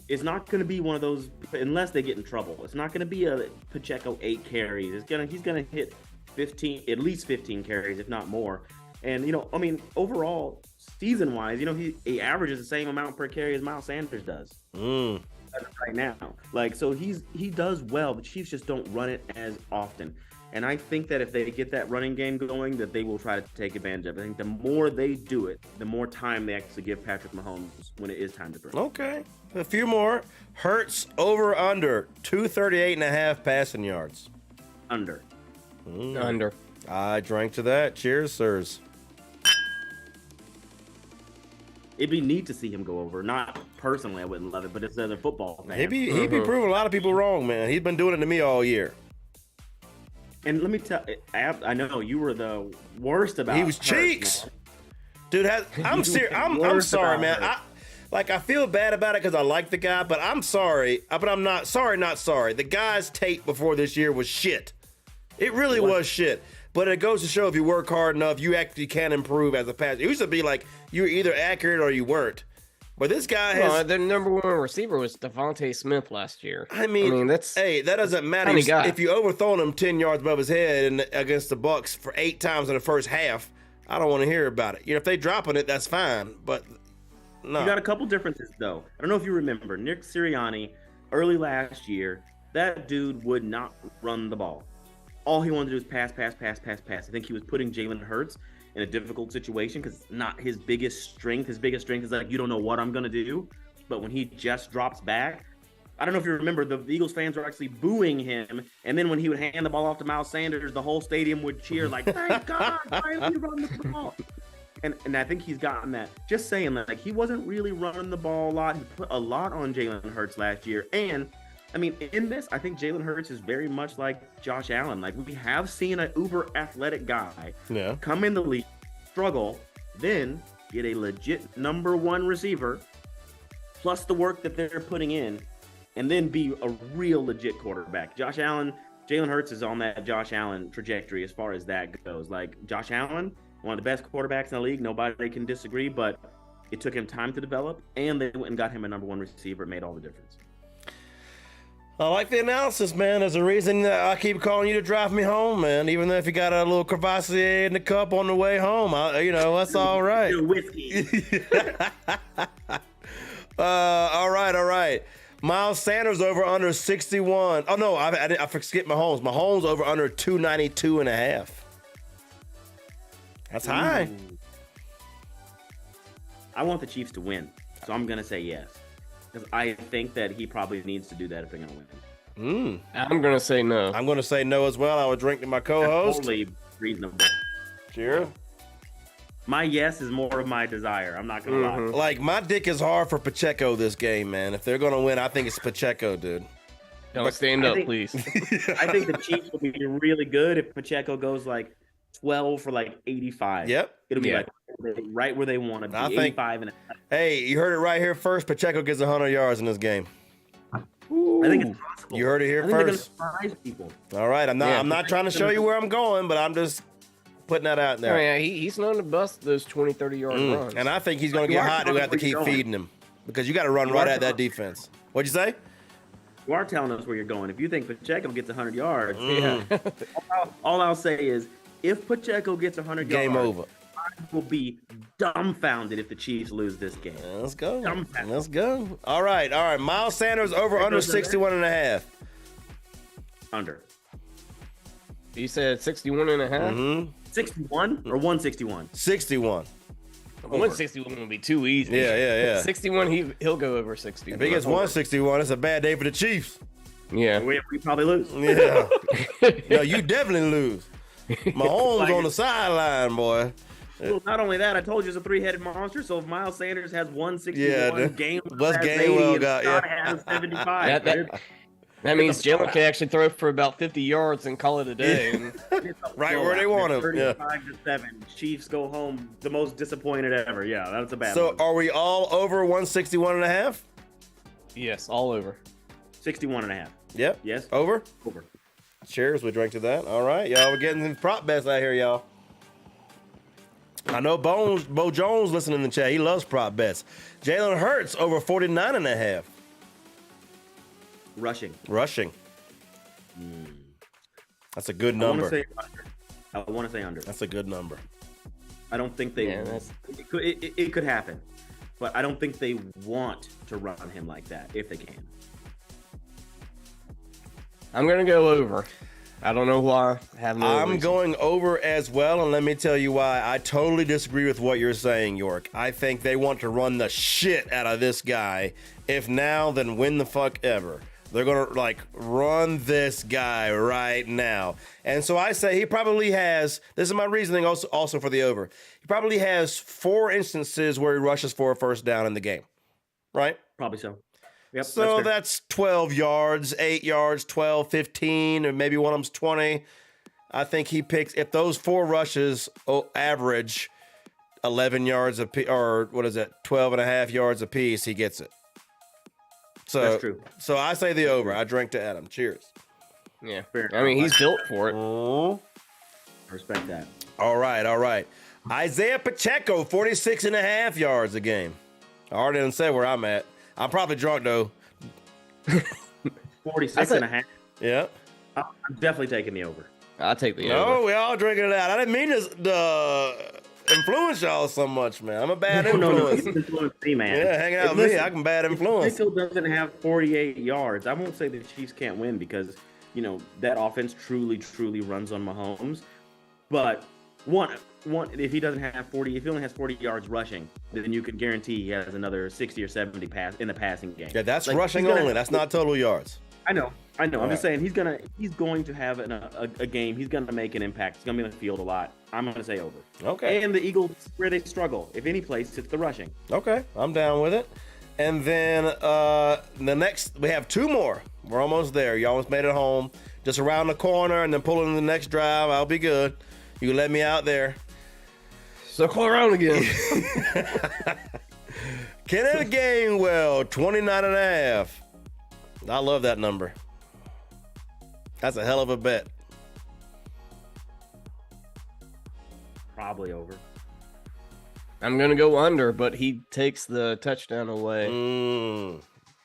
it's not going to be one of those unless they get in trouble. It's not going to be a Pacheco 8 carries. He's going to hit 15, at least 15 carries, if not more. And overall, season-wise, he averages the same amount per carry as Miles Sanders does right now. So he does well. The Chiefs just don't run it as often. And I think that if they get that running game going, that they will try to take advantage of it. I think the more they do it, the more time they actually give Patrick Mahomes when it is time to throw. Okay. A few more. Hurts over under 238.5 passing yards. Under. Under. I drank to that. Cheers, sirs. It'd be neat to see him go over. Not personally, I wouldn't love it, but it's as a football fan. He'd be proving a lot of people wrong, man. He's been doing it to me all year. And let me tell I know you were the worst about He was Hurts, cheeks. man. Dude, I'm serious. I'm sorry, man. I feel bad about it because I like the guy, but I'm sorry. But I'm not sorry. The guy's tape before this year was shit. It really was shit. But it goes to show if you work hard enough, you actually can improve as a passer. It used to be like you were either accurate or you weren't. But this guy has. Well, their number one receiver was Devontae Smith last year. I mean, that's that doesn't matter. If you overthrown him 10 yards above his head against the Bucks for 8 times in the first half, I don't want to hear about it. If they dropping it, that's fine. But no. You got a couple differences though. I don't know if you remember Nick Sirianni early last year. That dude would not run the ball. All he wanted to do was pass. I think he was putting Jalen Hurts in a difficult situation because it's not his biggest strength. His biggest strength is you don't know what I'm going to do. But when he just drops back, I don't know if you remember, the Eagles fans were actually booing him. And then when he would hand the ball off to Miles Sanders, the whole stadium would cheer thank God, finally run the ball. And I think he's gotten that. Just saying, he wasn't really running the ball a lot. He put a lot on Jalen Hurts last year. And in this, I think Jalen Hurts is very much like Josh Allen. We have seen an uber athletic guy come in the league, struggle, then get a legit number one receiver, plus the work that they're putting in, and then be a real legit quarterback. Jalen Hurts is on that Josh Allen trajectory as far as that goes. Josh Allen, one of the best quarterbacks in the league, nobody can disagree, but it took him time to develop, and they went and got him a number one receiver. It made all the difference. I like the analysis, man. There's a reason that I keep calling you to drive me home, man. Even if you got a little Crevassier in the cup on the way home, that's all right. Whiskey. All right. Miles Sanders over under 61. Oh, no, I forget Mahomes. Mahomes over under 292.5. That's high. I want the Chiefs to win, so I'm going to say yes. Because I think that he probably needs to do that if they're going to win. I'm going to say no. I'm going to say no as well. I would drink to my co-host. That's totally reasonable. Cheers. My yes is more of my desire. I'm not going to lie. My dick is hard for Pacheco this game, man. If they're going to win, I think it's Pacheco, dude. Don't stand up, please. I think the Chiefs will be really good if Pacheco goes 12 for 85. Yep. It'll be right where they want to be. I think, 85 and hey, you heard it right here first. Pacheco gets 100 yards in this game. I think it's possible. You heard it here I think they're first. gonna surprise people. All right, I'm not trying to show you where I'm going, but I'm just putting that out there. He's known to bust those 20, 30-yard runs. And I think he's going to get hot. We have to keep feeding him because you got to run right at that defense. What'd you say? You are telling us where you're going. If you think Pacheco gets 100 yards, all I'll say is if Pacheco gets 100 yards, game over. I will be dumbfounded if the Chiefs lose this game. Let's go. Let's go. All right. Miles Sanders over under 61.5. Under. You said 61.5? Mm-hmm. 61 or 161? 61. 161 would be too easy. Yeah. 61, he'll go over 60. If he gets 161, it's a bad day for the Chiefs. Yeah. We probably lose. Yeah. No, you definitely lose. Mahomes on the sideline, boy. Well, not only that, I told you it's a three-headed monster. So if Miles Sanders has 161, What's Gainwell got? Has 75. That means Jalen can actually throw for about 50 yards and call it a day. Right where they want him. 35-7. Chiefs go home the most disappointed ever. Yeah, that's a bad So one. are we all over 161.5? Yes, all over. 61.5. Yep. Yes. Over? Over. Cheers. We drank to that. All right. Y'all, we're getting some prop bets out here, y'all. I know Bo Jones listening in the chat. He loves prop bets. Jalen Hurts over 49.5. Rushing. That's a good number. I want to say under. That's a good number. I don't think they. Yeah, it could happen, but I don't think they want to run him like that if they can. I'm gonna go over. I don't know why. I have no I'm reason. going over as well, and let me tell you why. I totally disagree with what you're saying, York. I think they want to run the shit out of this guy. If now, then when the fuck ever. They're going to, like, run this guy right now. And so I say he probably has, this is my reasoning also for the over. He probably has 4 instances where he rushes for a first down in the game, right? Probably so. Yep. So that's 12 yards, 8 yards, 12, 15, or maybe one of them's 20. I think he picks, if those 4 rushes average 11 yards apiece, or what is it, 12 and a half yards apiece, he gets it. So, that's true. So I say the over. I drink to Adam. Cheers. Yeah. Fair I mean, he's built for it. Respect that. All right. Isaiah Pacheco, 46 and a half yards a game. I already didn't say where I'm at. I'm probably drunk, though. 46 and a half. Yeah. I'm definitely taking the over. I'll take the No, over. we all drinking it out. I didn't mean to influence y'all so much, man. I'm a bad influence. No, influence me, man. Yeah, hanging out with me, I can bad influence. Still doesn't have 48 yards. I won't say the Chiefs can't win because, that offense truly runs on Mahomes. But one, if he doesn't have 40, if he only has 40 yards rushing, then you can guarantee he has another 60 or 70 pass in the passing game. Yeah, that's rushing only. That's not total yards. I know. I'm right. just saying he's going to have a game. He's going to make an impact. He's going to be in the field a lot. I'm going to say over. Okay. And the Eagles, where they struggle, if any place, it's the rushing. Okay, I'm down with it. And then the next, we have 2 more. We're almost there. You almost made it home. Just around the corner and then pulling the next drive. I'll be good. You can let me out there. Circle around again. Kenneth Gainwell, 29 and a half. I love that number. That's a hell of a bet. Probably over. I'm gonna go under, but he takes the touchdown away.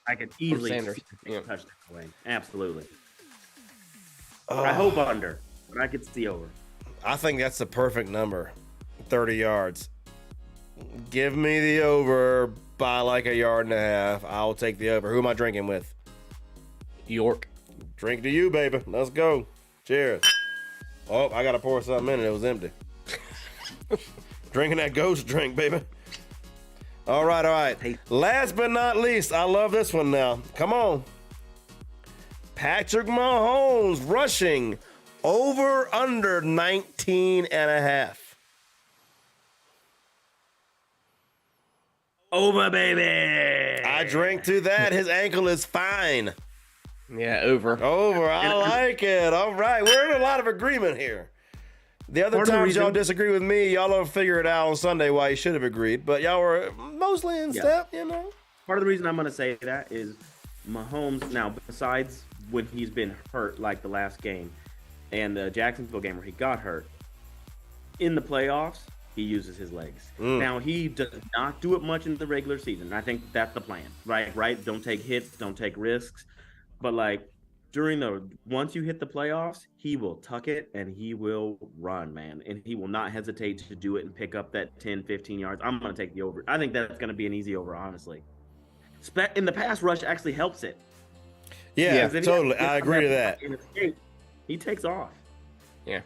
I could easily Sanders. take a touchdown away. Absolutely. I hope under, but I could see over. I think that's the perfect number. 30 yards. Give me the over by like a yard and a half. I'll take the over. Who am I drinking with? York. Drink to you, baby. Let's go. Cheers. Oh, I got to pour something in. It was empty. Drinking that ghost drink, baby. All right. Last but not least, I love this one now. Come on. Patrick Mahomes rushing over under 19 and a half. Over, baby. I drink to that. His ankle is fine. Yeah, over. Over. I like it. All right. We're in a lot of agreement here. The other times y'all disagree with me, y'all will figure it out on Sunday why you should have agreed. But y'all were mostly in step, Part of the reason I'm going to say that is Mahomes, now, besides when he's been hurt, like the last game and the Jacksonville game where he got hurt, in the playoffs, he uses his legs. Now, he does not do it much in the regular season. I think that's the plan, right? Don't take hits, don't take risks. But, once you hit the playoffs, he will tuck it and he will run, man. And he will not hesitate to do it and pick up that 10, 15 yards. I'm going to take the over. I think that's going to be an easy over, honestly. In the pass rush actually helps it. Yeah, totally. I agree to that. He takes off. Yeah.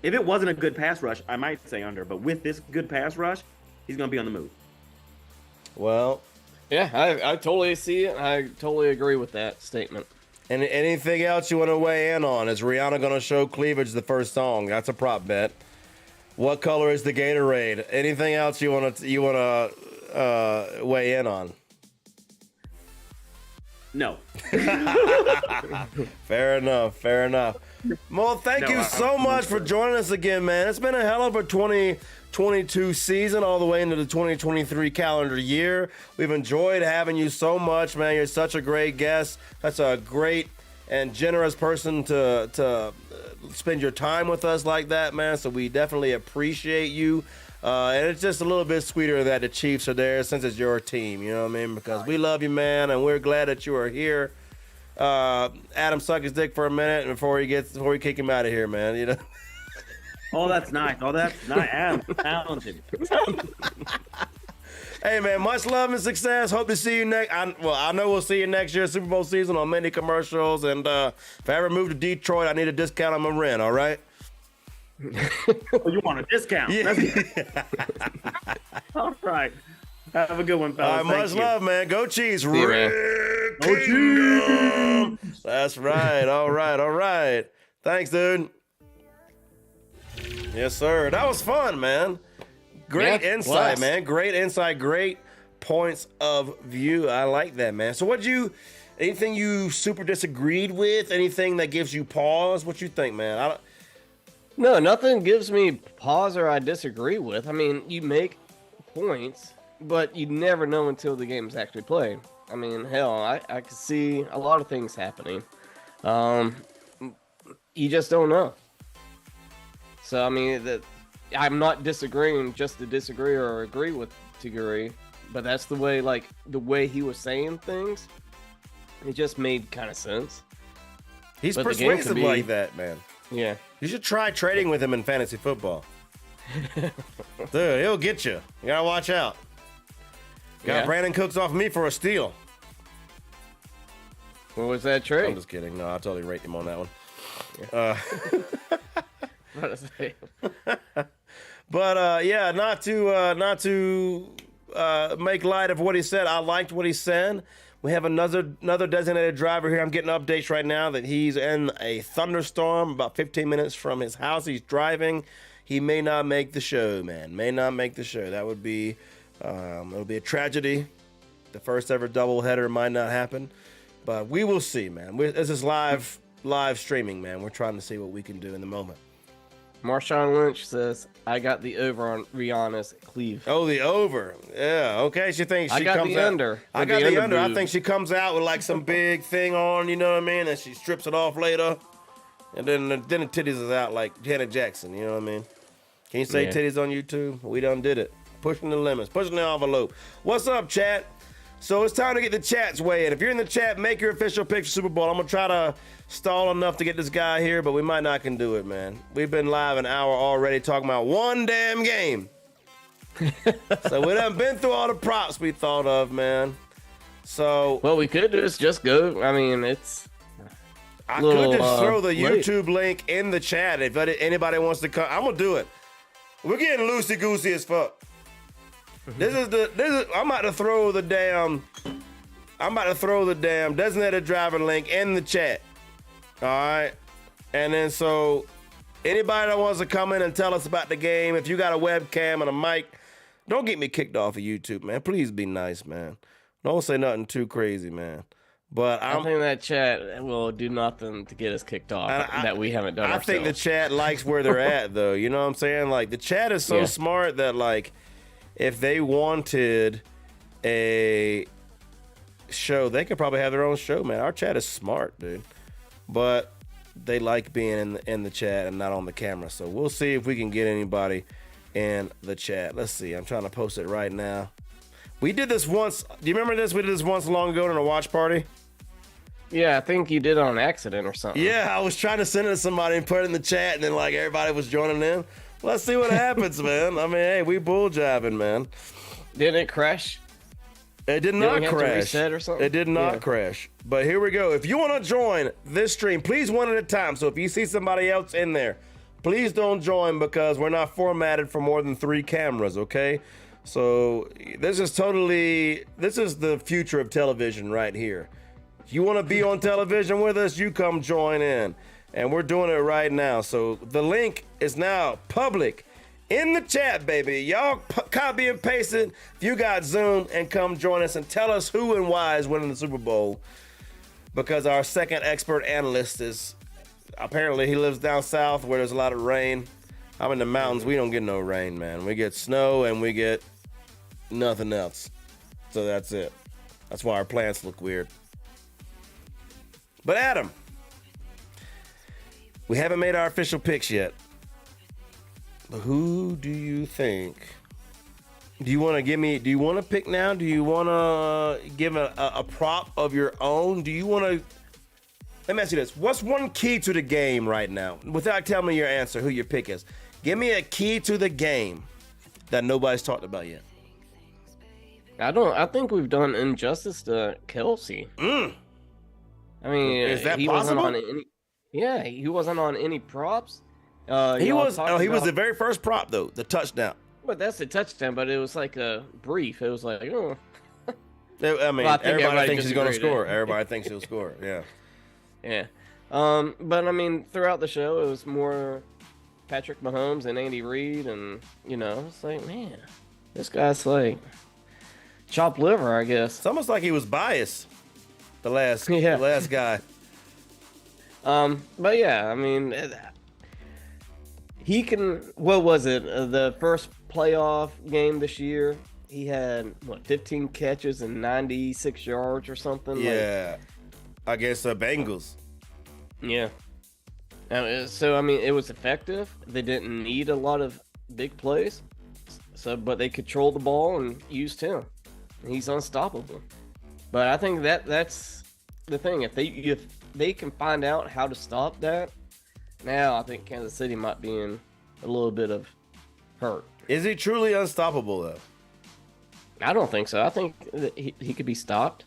If it wasn't a good pass rush, I might say under. But with this good pass rush, he's going to be on the move. Well, yeah, I totally see it. I totally agree with that statement. And anything else you want to weigh in on? Is Rihanna going to show cleavage the first song? That's a prop bet. What color is the Gatorade? Anything else you want to weigh in on? No. Fair enough. Well, thank you so much for joining us again, man. It's been a hell of a 2022 season all the way into the 2023 calendar year. We've enjoyed having you so much, man. You're such a great guest. That's a great and generous person to spend your time with us like that, man. So we definitely appreciate you. And it's just a little bit sweeter that the Chiefs are there since it's your team, you know what I mean? Because we love you, man, and we're glad that you are here. Adam, suck his dick for a minute before we kick him out of here, man. You know. Oh, that's nice. Oh, that's nice. Adam's talented. Hey, man, much love and success. Hope to see you next. I know we'll see you next year, Super Bowl season, on many commercials. And if I ever move to Detroit, I need a discount on my rent. All right. Oh, you want a discount? Yeah. All right. Have a good one, fellas. All right, much love, man. Go Chiefs. you, man. Go Chiefs. That's right. All right. Thanks, dude. Yes, sir. That was fun, man. Great Yeah, insight, was. man. Great insight. Great points of view. I like that, man. So anything you super disagreed with? Anything that gives you pause? What you think, man? No, nothing gives me pause or I disagree with. I mean, you make points, but you never know until the game's actually played. I mean, hell, I can see a lot of things happening. You just don't know. So, I mean, I'm not disagreeing just to disagree or agree with to agree, but that's the way he was saying things. It just made kind of sense. He's But the game persuasive could be- like that, man. Yeah. You should try trading with him in fantasy football. Dude, he'll get you. You gotta watch out. Got Yeah. Brandon Cooks off me for a steal. What was that I'm trade? just kidding. No, I totally rate him on that one. But yeah, not to make light of what he said. I liked what he said. We have another designated driver here. I'm getting updates right now that he's in a thunderstorm about 15 minutes from his house. He's driving. He may not make the show, man. May not make the show. That would be it'll be a tragedy. The first ever doubleheader might not happen, but we will see, man. This is live streaming, man. We're trying to see what we can do in the moment. Marshawn Lynch says, I got the over on Rihanna's Cleve. Oh, the over. Yeah, okay. She thinks I she got comes the out. under. I With got the the under under. I boob. think she comes out with like some big thing on, you know what I mean? And she strips it off later. And then the titties is out like Janet Jackson, you know what I mean? Can you say Yeah. titties on YouTube? We done did it. Pushing the limits, pushing the envelope. What's up, chat? So it's time to get the chat's way in. If you're in the chat, make your official pick for Super Bowl. I'm going to try to stall enough to get this guy here, but we might not can do it, man. We've been live an hour already talking about one damn game. So we done been through all the props we thought of, man. So What we could do is just go. I mean, it's. I little, could just throw the late. YouTube link in the chat if anybody wants to come. I'm going to do it. We're getting loosey-goosey as fuck. I'm about to throw the damn designated driver link in the chat. All right. And then so anybody that wants to come in and tell us about the game, if you got a webcam and a mic, don't get me kicked off of YouTube, man. Please be nice, man. Don't say nothing too crazy, man. But I think that chat will do nothing to get us kicked off that we haven't done I ourselves. think the chat likes where they're at, though. You know what I'm saying? Like, the chat is so Yeah. smart that, like, if they wanted a show, they could probably have their own show, man. Our chat is smart, dude. But they like being in the chat and not on the camera. So we'll see if we can get anybody in the chat. Let's see. I'm trying to post it right now. We did this once. Do you remember this? We did this once long ago in a watch party. Yeah, I think you did it on accident or something. Yeah, I was trying to send it to somebody and put it in the chat, and then like everybody was joining in. Let's see what happens, man. I mean, hey, we bull jabbing, man. Didn't it crash? It did we not have to crash. reset or something? It did not Yeah. crash. But here we go. If you want to join this stream, please one at a time. So if you see somebody else in there, please don't join because we're not formatted for more than 3 cameras, okay? So this is the future of television right here. If you want to be on television with us, you come join in. And we're doing it right now. So the link is now public in the chat, baby. Y'all copy and paste it if you got Zoom and come join us and tell us who and why is winning the Super Bowl. Because our second expert analyst is, apparently he lives down south where there's a lot of rain. I'm in the mountains. We don't get no rain, man. We get snow and we get nothing else. So that's it. That's why our plants look weird. But Adam, We haven't made our official picks yet. But who do you think? Do you want to pick now? Do you want to give a prop of your own? Do you want to? Let me ask you this. What's one key to the game right now? Without telling me your answer, who your pick is. Give me a key to the game that nobody's talked about yet. I think we've done injustice to Kelsey. I mean, Is that he possible? wasn't on any. Yeah, he wasn't on any props. He y'all was. talked Oh, he was about- the very first prop though, the touchdown. Well, that's a touchdown, but it was like a brief. It was like, oh, I mean, Well, I think everybody everybody thinks he's going to disagreed, score. eh? Everybody thinks he'll score. Yeah. yeah. But I mean, throughout the show, it was more Patrick Mahomes and Andy Reid, and it's like, man, this guy's like chopped liver, I guess. It's almost like he was biased. The last guy. But yeah, I mean, he can. What was it? The first playoff game this year, he had 15 catches and 96 yards or something. Yeah, against the Bengals. Yeah. So I mean, it was effective. They didn't need a lot of big plays. But they controlled the ball and used him. He's unstoppable. But I think that's the thing. If they can find out how to stop that, now I think Kansas City might be in a little bit of hurt. Is he truly unstoppable though? I don't think so. I think that he could be stopped.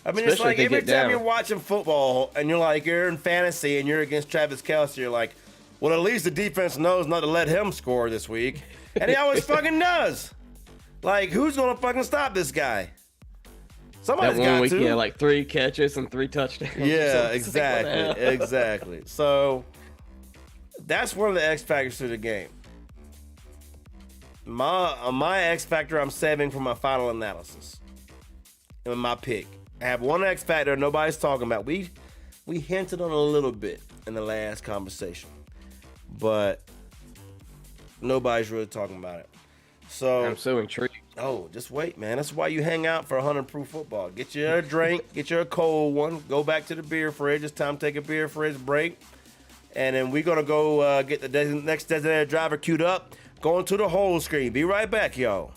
I mean, it's Especially like if they every get time down. you're watching football and you're in fantasy and you're against Travis Kelce, you're like, well, at least the defense knows not to let him score this week. And he always fucking does. Like, who's going to fucking stop this guy? Somebody's That one got week, to. he had like 3 catches and 3 touchdowns. or Yeah, something. exactly. Exactly. So, that's one of the X factors to the game. My X factor I'm saving for my final analysis. And my pick. I have one X factor nobody's talking about. We hinted on it a little bit in the last conversation, but nobody's really talking about it. So I'm so intrigued. oh, just wait, man. That's why you hang out for 100 proof football. Get you a drink, get you a cold one, go back to the beer fridge. It's time to take a beer fridge break, and then we're gonna go get the next designated driver queued up, going to the whole screen. Be right back, y'all.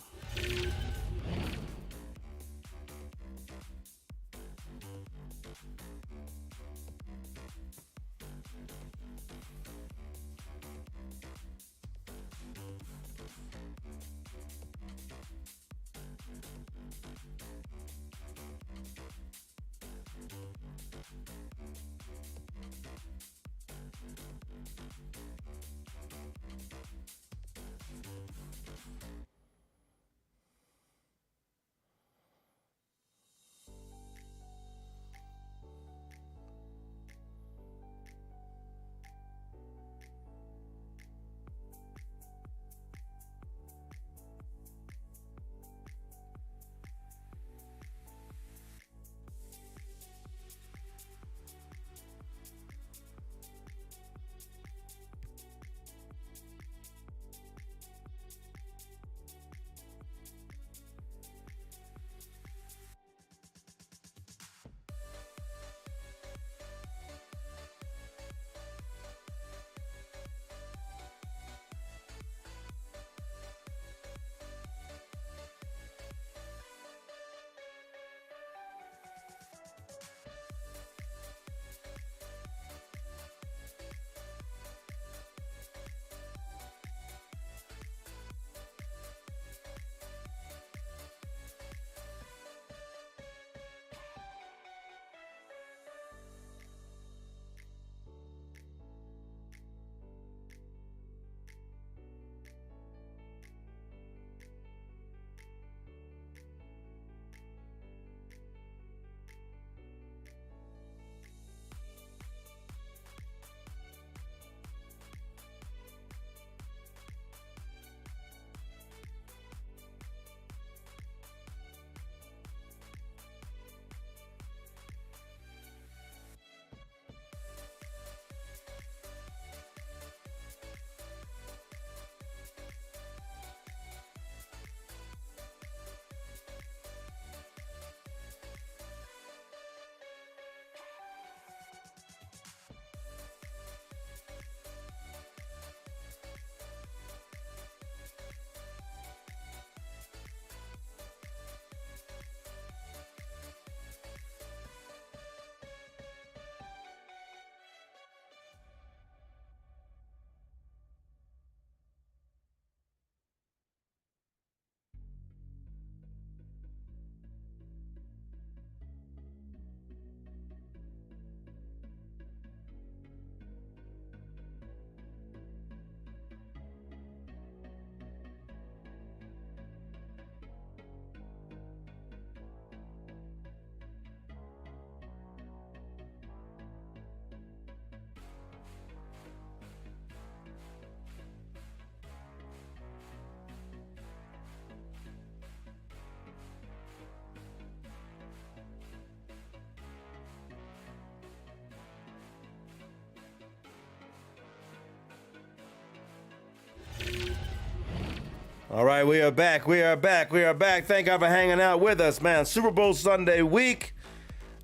All right, we are back. We are back. We are back. Thank you for hanging out with us, man. Super Bowl Sunday week.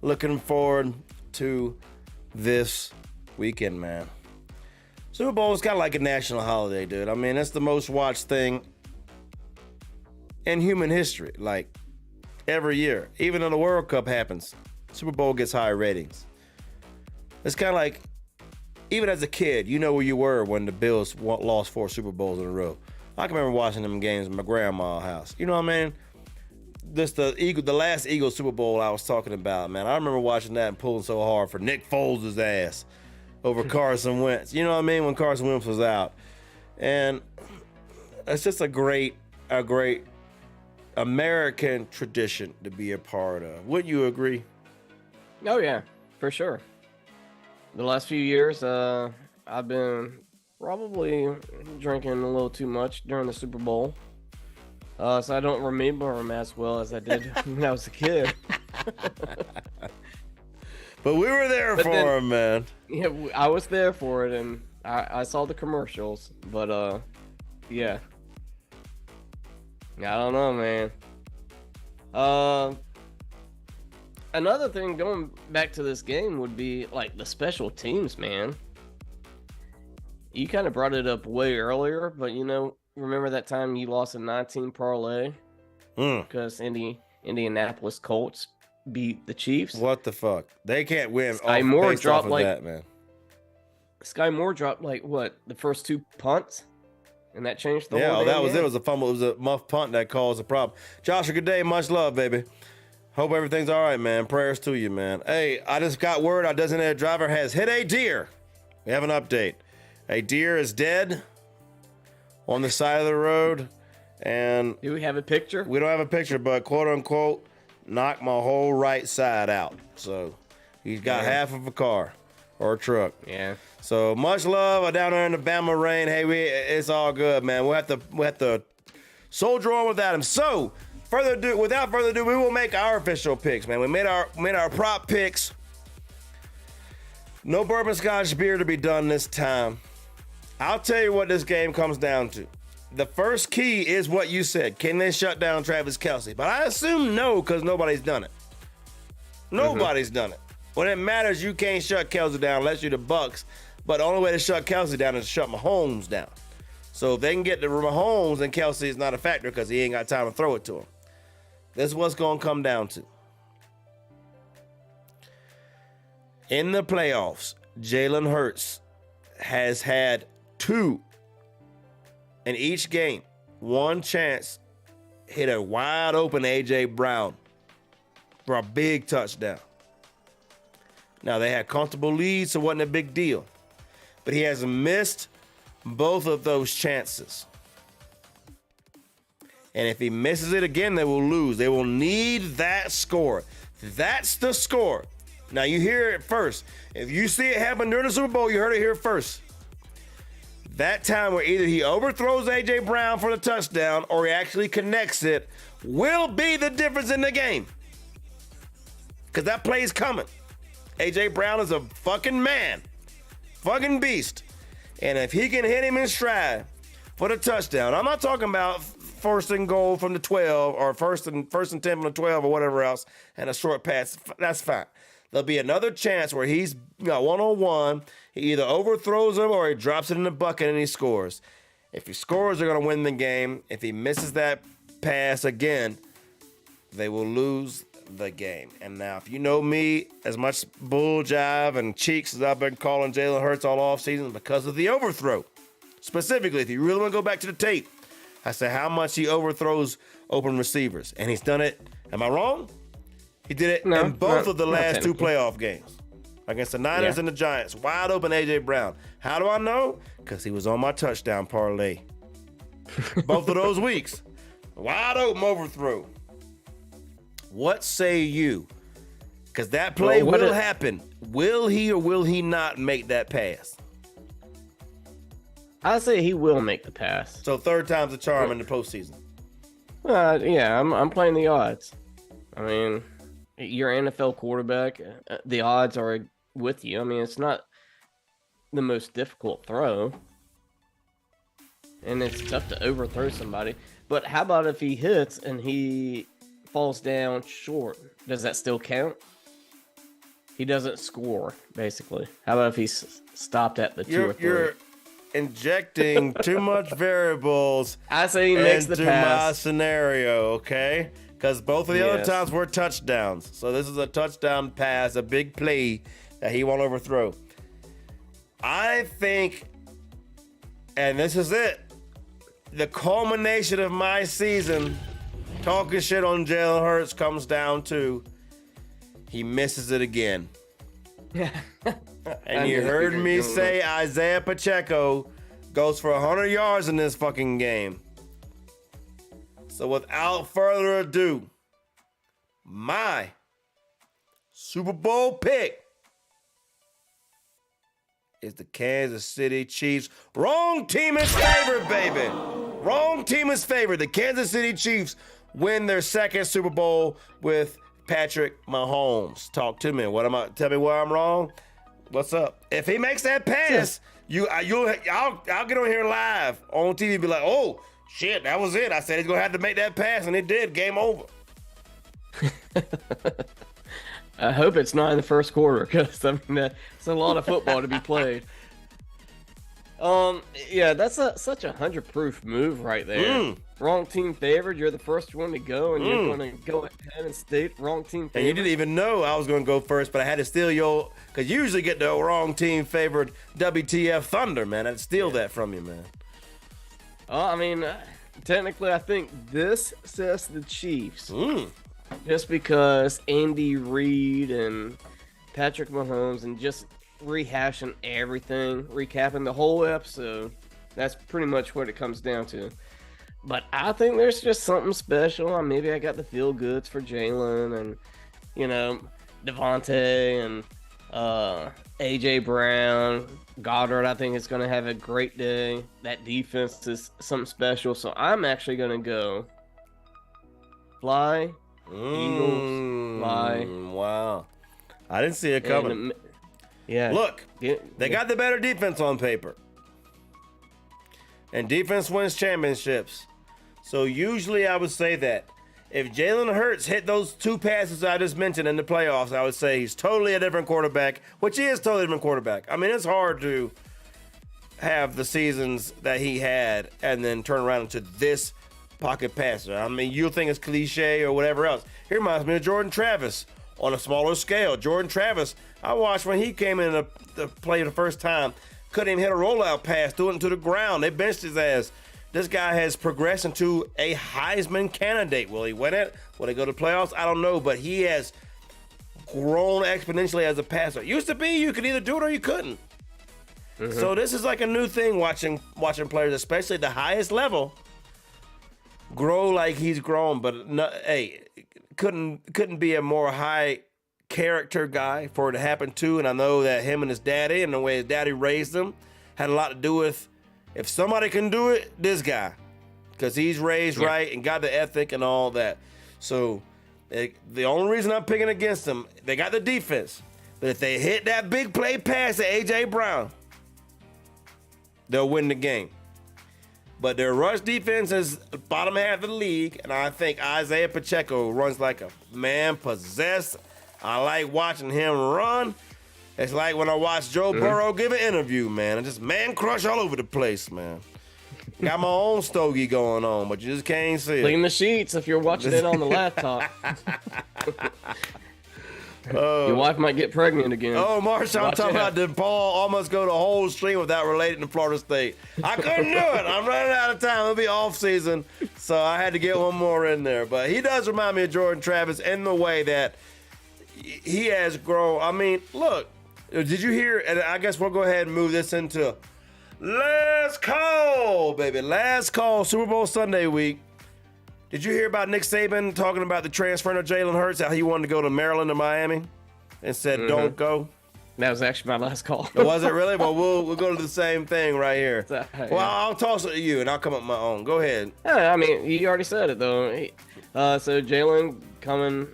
Looking forward to this weekend, man. Super Bowl is kind of like a national holiday, dude. I mean, it's the most watched thing in human history. Like, every year. Even though the World Cup happens, Super Bowl gets higher ratings. It's kind of like, even as a kid, you know where you were when the Bills lost 4 Super Bowls in a row. I can remember watching them games in my grandma's house. You know what I mean? This the last Eagles Super Bowl I was talking about, man. I remember watching that and pulling so hard for Nick Foles' ass over Carson Wentz. You know what I mean? When Carson Wentz was out. And it's just a great American tradition to be a part of. Wouldn't you agree? Oh yeah, for sure. The last few years, I've been probably drinking a little too much during the Super Bowl. So I don't remember them as well as I did when I was a kid. But we were there for him, man. Yeah, I was there for it, and I saw the commercials. But yeah, I don't know, man. Another thing going back to this game would be like the special teams, man. You kind of brought it up way earlier, but remember that time you lost a 19 parlay because Indianapolis Colts beat the Chiefs? What the fuck? They can't win. Sky Moore dropped that, man. Sky Moore dropped the first 2 punts, and that changed the whole game. Yeah, that was game. it. It was a fumble. It was a muff punt that caused the problem. Joshua, good day. Much love, baby. Hope everything's all right, man. Prayers to you, man. Hey, I just got word our designated driver has hit a deer. We have an update. A deer is dead on the side of the road, and do we have a picture? We don't have a picture, but quote unquote, knocked my whole right side out. So he's got half of a car or a truck. Yeah. So much love down there in the Bama rain. Hey, it's all good, man. We'll have to soldier on without him. So without further ado, we will make our official picks, man. We made our prop picks. No bourbon scotch beer to be done this time. I'll tell you what this game comes down to. The first key is what you said. Can they shut down Travis Kelce? But I assume no, because nobody's done it. Nobody's done it. When it matters, you can't shut Kelce down unless you're the Bucks. But the only way to shut Kelce down is to shut Mahomes down. So if they can get to Mahomes, then Kelce is not a factor because he ain't got time to throw it to him. This is what's going to come down to. In the playoffs, Jalen Hurts has had 2 in each game. One chance, hit a wide open A.J. Brown for a big touchdown. Now, they had comfortable leads, so it wasn't a big deal. But he has missed both of those chances. And if he misses it again, they will lose. They will need that score. That's the score. Now, you hear it first. If you see it happen during the Super Bowl, you heard it here first. That time where either he overthrows A.J. Brown for the touchdown or he actually connects it will be the difference in the game. Because that play's coming. A.J. Brown is a fucking man. Fucking beast. And if he can hit him in stride for the touchdown, I'm not talking about first and goal from the 12 or first and 10 from the 12 or whatever else and a short pass. That's fine. There'll be another chance where he's one-on-one. He either overthrows him or he drops it in the bucket and he scores. If he scores, they're going to win the game. If he misses that pass again, they will lose the game. And now, if you know me, as much bull jive and cheeks as I've been calling Jalen Hurts all offseason because of the overthrow. Specifically, if you really want to go back to the tape, I say how much he overthrows open receivers. And he's done it. Am I wrong? He did it in both of the last 2 playoff games. Against the Niners and the Giants. Wide open A.J. Brown. How do I know? Because he was on my touchdown parlay. Both of those weeks. Wide open overthrow. What say you? Because that play will happen. Will he or will he not make that pass? I say he will make the pass. So 3rd time's a charm in the postseason. Yeah, I'm playing the odds. I mean, you're an NFL quarterback. The odds are with you. I mean, it's not the most difficult throw. and it's tough to overthrow somebody. But how about if he hits and he falls down short? Does that still count? He doesn't score, basically. How about if he's stopped at the 2 or 3? You're injecting too much variables I say he makes the into my pass. scenario, okay? Because both of the other Yes. times were touchdowns. So this is a touchdown pass, a big play that he won't overthrow. I think, and this is it, the culmination of my season talking shit on Jalen Hurts comes down to he misses it again. And you heard me say Isaiah Pacheco goes for 100 yards in this fucking game. So without further ado, my Super Bowl pick is the Kansas City Chiefs. Wrong team is favored, baby. Wrong team is favored. The Kansas City Chiefs win their second Super Bowl with Patrick Mahomes. Talk to me. Tell me where I'm wrong. What's up? If he makes that pass, I'll get on here live on TV and be like, oh shit, that was it. I said he's gonna have to make that pass, and it did. Game over. I hope it's not in the first quarter, because I mean that's a lot of football to be played. Yeah, that's such a 100-proof move right there. Wrong team favored. You're the first one to go, and you're going to go ahead and state wrong team favored. And you didn't even know I was going to go first, but I had to steal your, because you usually get the wrong team favored WTF Thunder, man. I'd steal that from you, man. I mean, technically, I think this says the Chiefs. Just because Andy Reid and Patrick Mahomes and just rehashing everything, recapping the whole episode, that's pretty much what it comes down to. But I think there's just something special. Maybe I got the feel goods for Jalen and, Devontae and AJ Brown, Goddard. I think it's going to have a great day. That defense is something special. So I'm actually going to go fly, Eagles, fly. Wow. I didn't see it coming. And, yeah. Look, they got the better defense on paper. And defense wins championships. So usually I would say that if Jalen Hurts hit those 2 passes I just mentioned in the playoffs, I would say he's totally a different quarterback, which he is totally a different quarterback. I mean, it's hard to have the seasons that he had and then turn around into this pocket passer. I mean, you'll think it's cliche or whatever else. He reminds me of Jordan Travis on a smaller scale. Jordan Travis, I watched when he came in to play the first time, couldn't even hit a rollout pass, threw it into the ground. They benched his ass. This guy has progressed into a Heisman candidate. Will he win it? Will he go to the playoffs? I don't know, but he has grown exponentially as a passer. It used to be you could either do it or you couldn't. So this is like a new thing, watching players, especially at the highest level, grow like he's grown. But couldn't be a more high character guy for it to happen to. And I know that him and his daddy and the way his daddy raised him had a lot to do with, if somebody can do it, this guy, because he's raised right and got the ethic and all that. So the only reason I'm picking against them, they got the defense, but if they hit that big play pass to AJ Brown, they'll win the game. But their rush defense is bottom half of the league, and I think Isaiah Pacheco runs like a man possessed. I like watching him run. It's like when I watch Joe Burrow give an interview, man. I just man crush all over the place, man. Got my own stogie going on, but you just can't see it. Clean the sheets if you're watching it on the laptop. Your wife might get pregnant again. Oh, Marshall, I'm Watch talking out. about did Paul almost go the whole stream without relating to Florida State. I couldn't do it. I'm running out of time. It'll be off season, so I had to get one more in there. But he does remind me of Jordan Travis in the way that he has grown. I mean, look, did you hear? And I guess we'll go ahead and move this into last call, baby. Last call, Super Bowl Sunday week. Did you hear about Nick Saban talking about the transfer of Jalen Hurts, how he wanted to go to Maryland or Miami and said, don't go? That was actually my last call. Was it really? Well, we'll go to the same thing right here. Yeah. Well, I'll toss it to you, and I'll come up with my own. Go ahead. Yeah, I mean, you already said it, though. So Jalen coming,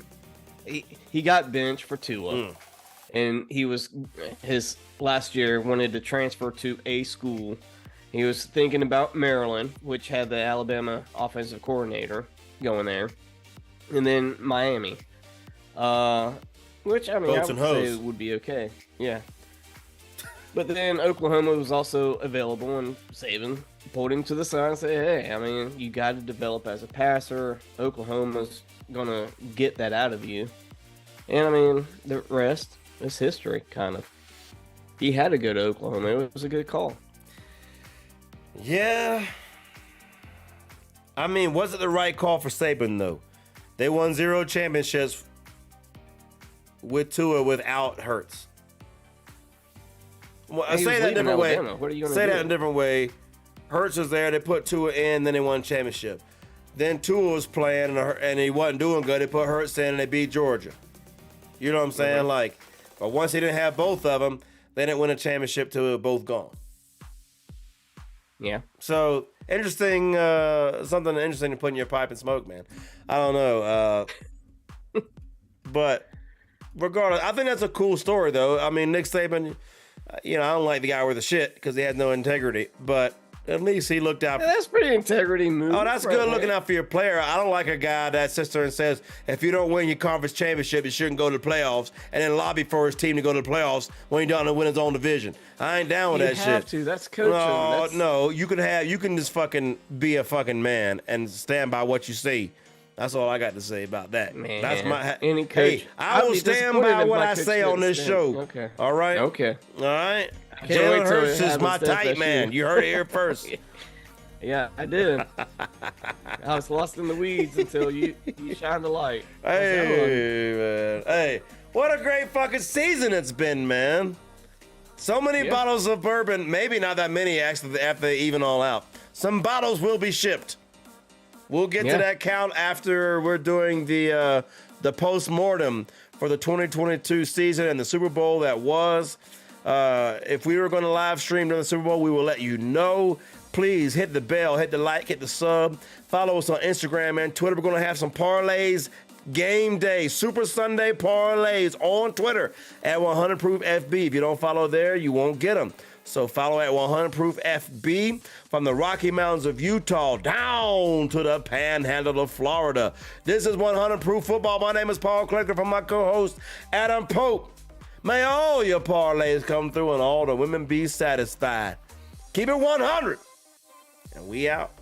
he got benched for Tua. And his last year wanted to transfer to a school. He was thinking about Maryland, which had the Alabama offensive coordinator going there, and then Miami, which I mean Boats I and would say hoes. would be okay. Yeah. But then Oklahoma was also available, and Saban pulled him to the side and said, hey, I mean, you got to develop as a passer. Oklahoma's going to get that out of you. And, I mean, the rest is history, kind of. He had to go to Oklahoma. It was a good call. Yeah. I mean, was it the right call for Saban, though? They won 0 championships with Tua without Hurts. Well, I He say was that a leaving different way. Alabama. What are you gonna Say do? that in a different way. Hurts was there. They put Tua in, then they won a championship. Then Tua was playing, and he wasn't doing good. They put Hurts in, and they beat Georgia. You know what I'm saying? Mm-hmm. Like, but once he didn't have both of them, they didn't win a championship till they were both gone. Yeah. So interesting, something interesting to put in your pipe and smoke, man. I don't know, but regardless, I think that's a cool story, though. I mean, Nick Saban, I don't like the guy with the shit because he has no integrity, but at least he looked out. Yeah, that's pretty integrity move. Oh, that's right good there. looking out for your player. I don't like a guy that sits there and says, if you don't win your conference championship, you shouldn't go to the playoffs, and then lobby for his team to go to the playoffs when he doesn't win his own division. I ain't down with You that have shit. to. That's coaching. No, That's- no, you can just fucking be a fucking man and stand by what you say. That's all I got to say about that. Man, That's my any Hey, coach- I I'd will be stand disappointed by if what my I coach say on didn't this stand. show. Okay. All right. Okay. All right. can't wait Jalen till Hurts it is my happens to tight FSU. man. You heard it here first. Yeah, I did. I was lost in the weeds until you shined the light. I was like, Hey, man. Hey, what a great fucking season it's been, man. So many Yeah. bottles of bourbon. Maybe not that many, actually, after they even all out. Some bottles will be shipped. We'll get Yeah. to that count after we're doing the post-mortem for the 2022 season and the Super Bowl that was. If we were going to live stream during the Super Bowl, we will let you know. Please hit the bell, hit the like, hit the sub. Follow us on Instagram and Twitter. We're going to have some parlays. Game day, Super Sunday parlays on Twitter at 100 Proof FB. If you don't follow there, you won't get them. So follow at 100 Proof FB from the Rocky Mountains of Utah down to the Panhandle of Florida. This is 100 Proof Football. My name is Paul Collector from my co-host Adam Pope. May all your parlays come through and all the women be satisfied. Keep it 100. And we out.